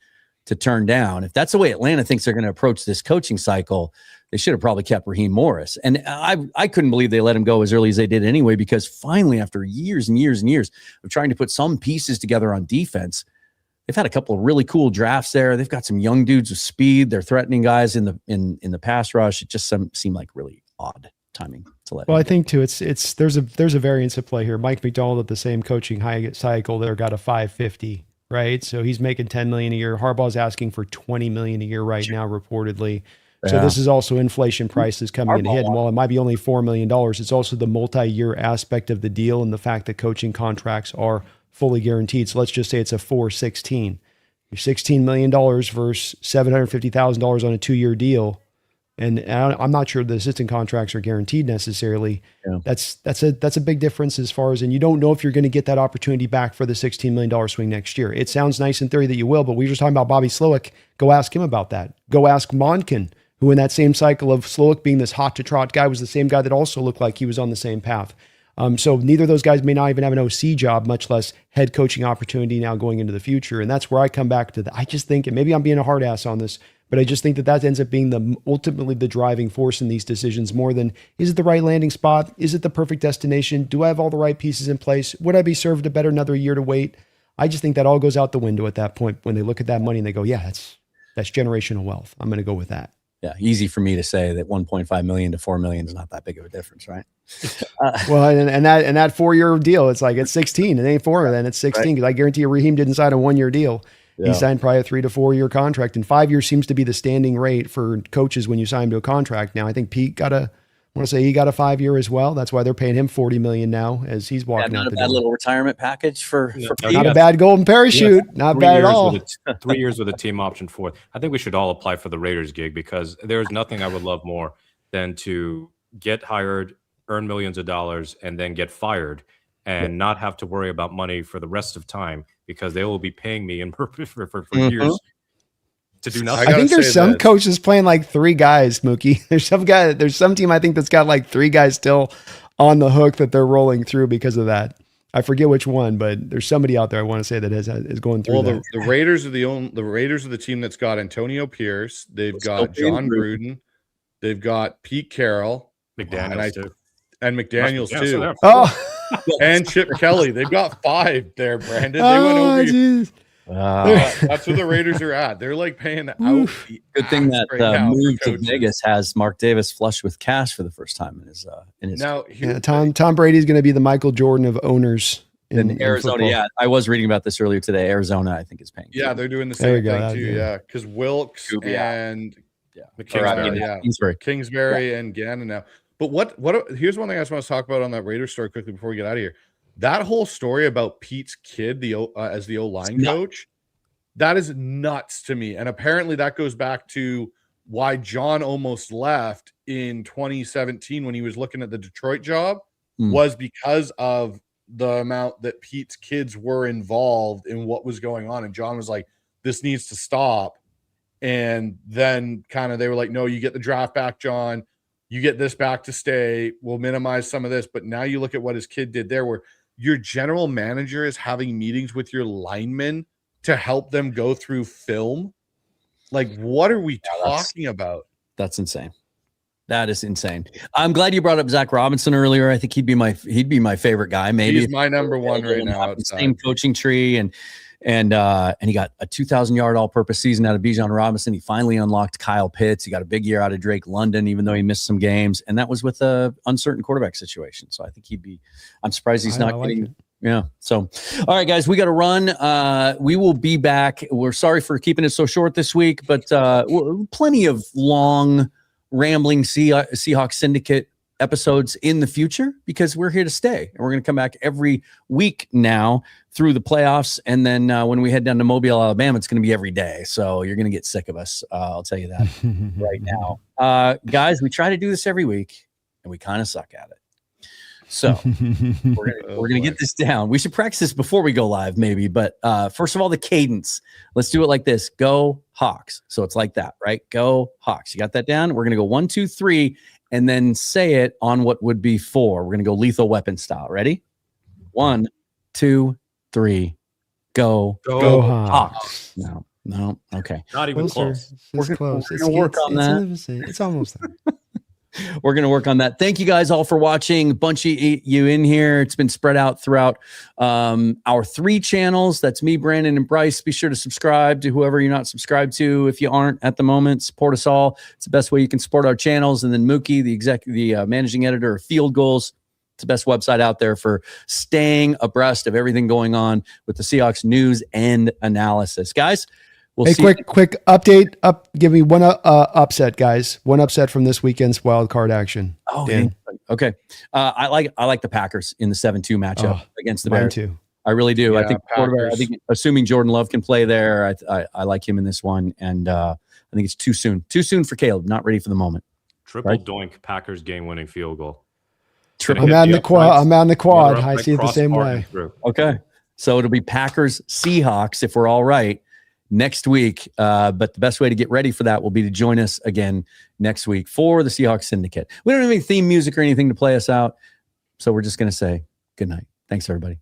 [SPEAKER 1] to turn down. If that's the way Atlanta thinks they're going to approach this coaching cycle, they should have probably kept Raheem Morris. And I couldn't believe they let him go as early as they did anyway, because finally, after years and years and years of trying to put some pieces together on defense, they've had a couple of really cool drafts there. They've got some young dudes with speed. They're threatening guys in the pass rush. It just seemed like really odd timing to let.
[SPEAKER 3] Well, I think too, there's a variance at play here. Mike McDonald at the same coaching high cycle there got a 550, right? So he's making $10 million a year. Harbaugh's asking for $20 million a year right now, reportedly. So this is also inflation prices coming in hit. And while it might be only $4 million, it's also the multi-year aspect of the deal and the fact that coaching contracts are fully guaranteed. So let's just say it's a 416. You're $16 million versus $750,000 on a 2-year deal. And I'm not sure the assistant contracts are guaranteed necessarily.
[SPEAKER 1] Yeah.
[SPEAKER 3] That's a big difference as far as, and you don't know if you're going to get that opportunity back for the $16 million swing next year. It sounds nice in theory that you will, but we were just talking about Bobby Slowick. Go ask him about that. Go ask Monken, who in that same cycle of Slowick being this hot to trot guy was the same guy that also looked like he was on the same path. So neither of those guys may not even have an OC job, much less head coaching opportunity now going into the future. And that's where I come back to I just think, and maybe I'm being a hard ass on this, but I just think that ends up being ultimately the driving force in these decisions more than, is it the right landing spot? Is it the perfect destination? Do I have all the right pieces in place? Would I be served a better another year to wait? I just think that all goes out the window at that point when they look at that money and they go, yeah, that's generational wealth. I'm going to go with that.
[SPEAKER 1] Yeah, easy for me to say that 1.5 million to 4 million is not that big of a difference, right?
[SPEAKER 3] Well, and that 4-year deal, it's like it's 16. It ain't 4, then it's 16. Because I guarantee you, Raheem didn't sign a 1-year deal. Yeah. He signed probably a 3 to 4 year contract, and 5 years seems to be the standing rate for coaches when you sign to a contract. Now, I think Pete got a 5-year as well. That's why they're paying him $40 million now as he's walking out the door.
[SPEAKER 1] Not a bad little retirement package for Pete.
[SPEAKER 3] Not a bad golden parachute. Yeah. Not bad at all.
[SPEAKER 2] 3 years with a team option for it. I think we should all apply for the Raiders gig, because there's nothing I would love more than to get hired, earn millions of dollars, and then get fired and not have to worry about money for the rest of time, because they will be paying me for years to do nothing.
[SPEAKER 3] I think there's some coaches playing like 3 guys, Mookie. There's some team I think that's got like 3 guys still on the hook that they're rolling through because of that. I forget which one, but there's somebody out there I want to say that is going through.
[SPEAKER 4] Well, the Raiders are the team that's got Antonio Pierce. They've got John Gruden. They've got Pete Carroll,
[SPEAKER 2] McDaniels
[SPEAKER 4] and McDaniels too.
[SPEAKER 3] Oh.
[SPEAKER 4] And Chip Kelly. They've got 5 there, Brandon. They went over. That's where the Raiders are at. They're like paying out.
[SPEAKER 1] Good thing that move to Vegas has Mark Davis flush with cash for the first time in his.
[SPEAKER 3] Now, Tom Brady's going to be the Michael Jordan of owners
[SPEAKER 1] in Arizona. Football. Yeah, I was reading about this earlier today. Arizona, I think, is paying.
[SPEAKER 4] Yeah, they're doing the same thing too. Yeah, because Wilkes and Kingsbury and Gannon now. But what? Here's one thing I just want to talk about on that Raiders story quickly before we get out of here. That whole story about Pete's kid, as the O-line coach, that is nuts to me. And apparently that goes back to why John almost left in 2017 when he was looking at the Detroit job, was because of the amount that Pete's kids were involved in what was going on. And John was like, this needs to stop. And then kind of they were like, no, you get the draft back, John. You get this back to stay. We'll minimize some of this. But now you look at what his kid did there, where your general manager is having meetings with your linemen to help them go through film. Like, what are we talking about?
[SPEAKER 1] That's insane. That is insane. I'm glad you brought up Zach Robinson earlier. I think he'd be my favorite guy. Maybe
[SPEAKER 4] he's my number one right now.
[SPEAKER 1] Same coaching tree, and he got a 2,000-yard all-purpose season out of Bijan Robinson. He finally unlocked Kyle Pitts. He got a big year out of Drake London, even though he missed some games, and that was with a uncertain quarterback situation. So I think I'm surprised he's not getting. Like yeah. So, all right, guys, we got to run. We will be back. We're sorry for keeping it so short this week, but plenty of long, rambling Seahawks Syndicate episodes in the future, because we're here to stay, and we're going to come back every week now through the playoffs. And then when we head down to Mobile, Alabama, it's going to be every day. So you're going to get sick of us. I'll tell you that right now. Guys, we try to do this every week, and we kind of suck at it. So we're gonna get this down. We should practice this before we go live, maybe. But first of all, the cadence. Let's do it like this. Go Hawks. So it's like that, right? Go Hawks. You got that down? We're gonna go 1, 2, 3, and then say it on what would be 4. We're gonna go Lethal Weapon style. Ready? 1, 2, 3. Go Hawks. No. Okay.
[SPEAKER 2] Not even close.
[SPEAKER 3] We're gonna
[SPEAKER 1] work on that.
[SPEAKER 3] It's almost there.
[SPEAKER 1] We're going to work on that. Thank you guys all for watching. A bunch of you in here. It's been spread out throughout our 3 channels. That's me, Brandon, and Bryce. Be sure to subscribe to whoever you're not subscribed to. If you aren't at the moment, support us all. It's the best way you can support our channels. And then Mookie, the managing editor of Field Goals. It's the best website out there for staying abreast of everything going on with the Seahawks news and analysis. Guys, we'll see.
[SPEAKER 3] Quick update. Give me one upset, guys. One upset from this weekend's wild card action.
[SPEAKER 1] Oh, Dan. Okay. I like the Packers in the 7-2 matchup against the Bears.
[SPEAKER 3] Mine too.
[SPEAKER 1] I really do. I
[SPEAKER 4] Yeah,
[SPEAKER 1] think
[SPEAKER 4] Packers.
[SPEAKER 1] I think assuming Jordan Love can play there, I like him in this one, and I think it's too soon. Too soon for Caleb. Not ready for the moment.
[SPEAKER 2] Triple doink Packers game-winning field goal.
[SPEAKER 3] I'm out in the quad. I'm out in the quad. I see it the same way.
[SPEAKER 1] Okay. So it'll be Packers Seahawks if we're all right next week. But the best way to get ready for that will be to join us again next week for the Seahawks Syndicate. We don't have any theme music or anything to play us out. So we're just going to say good night. Thanks, everybody.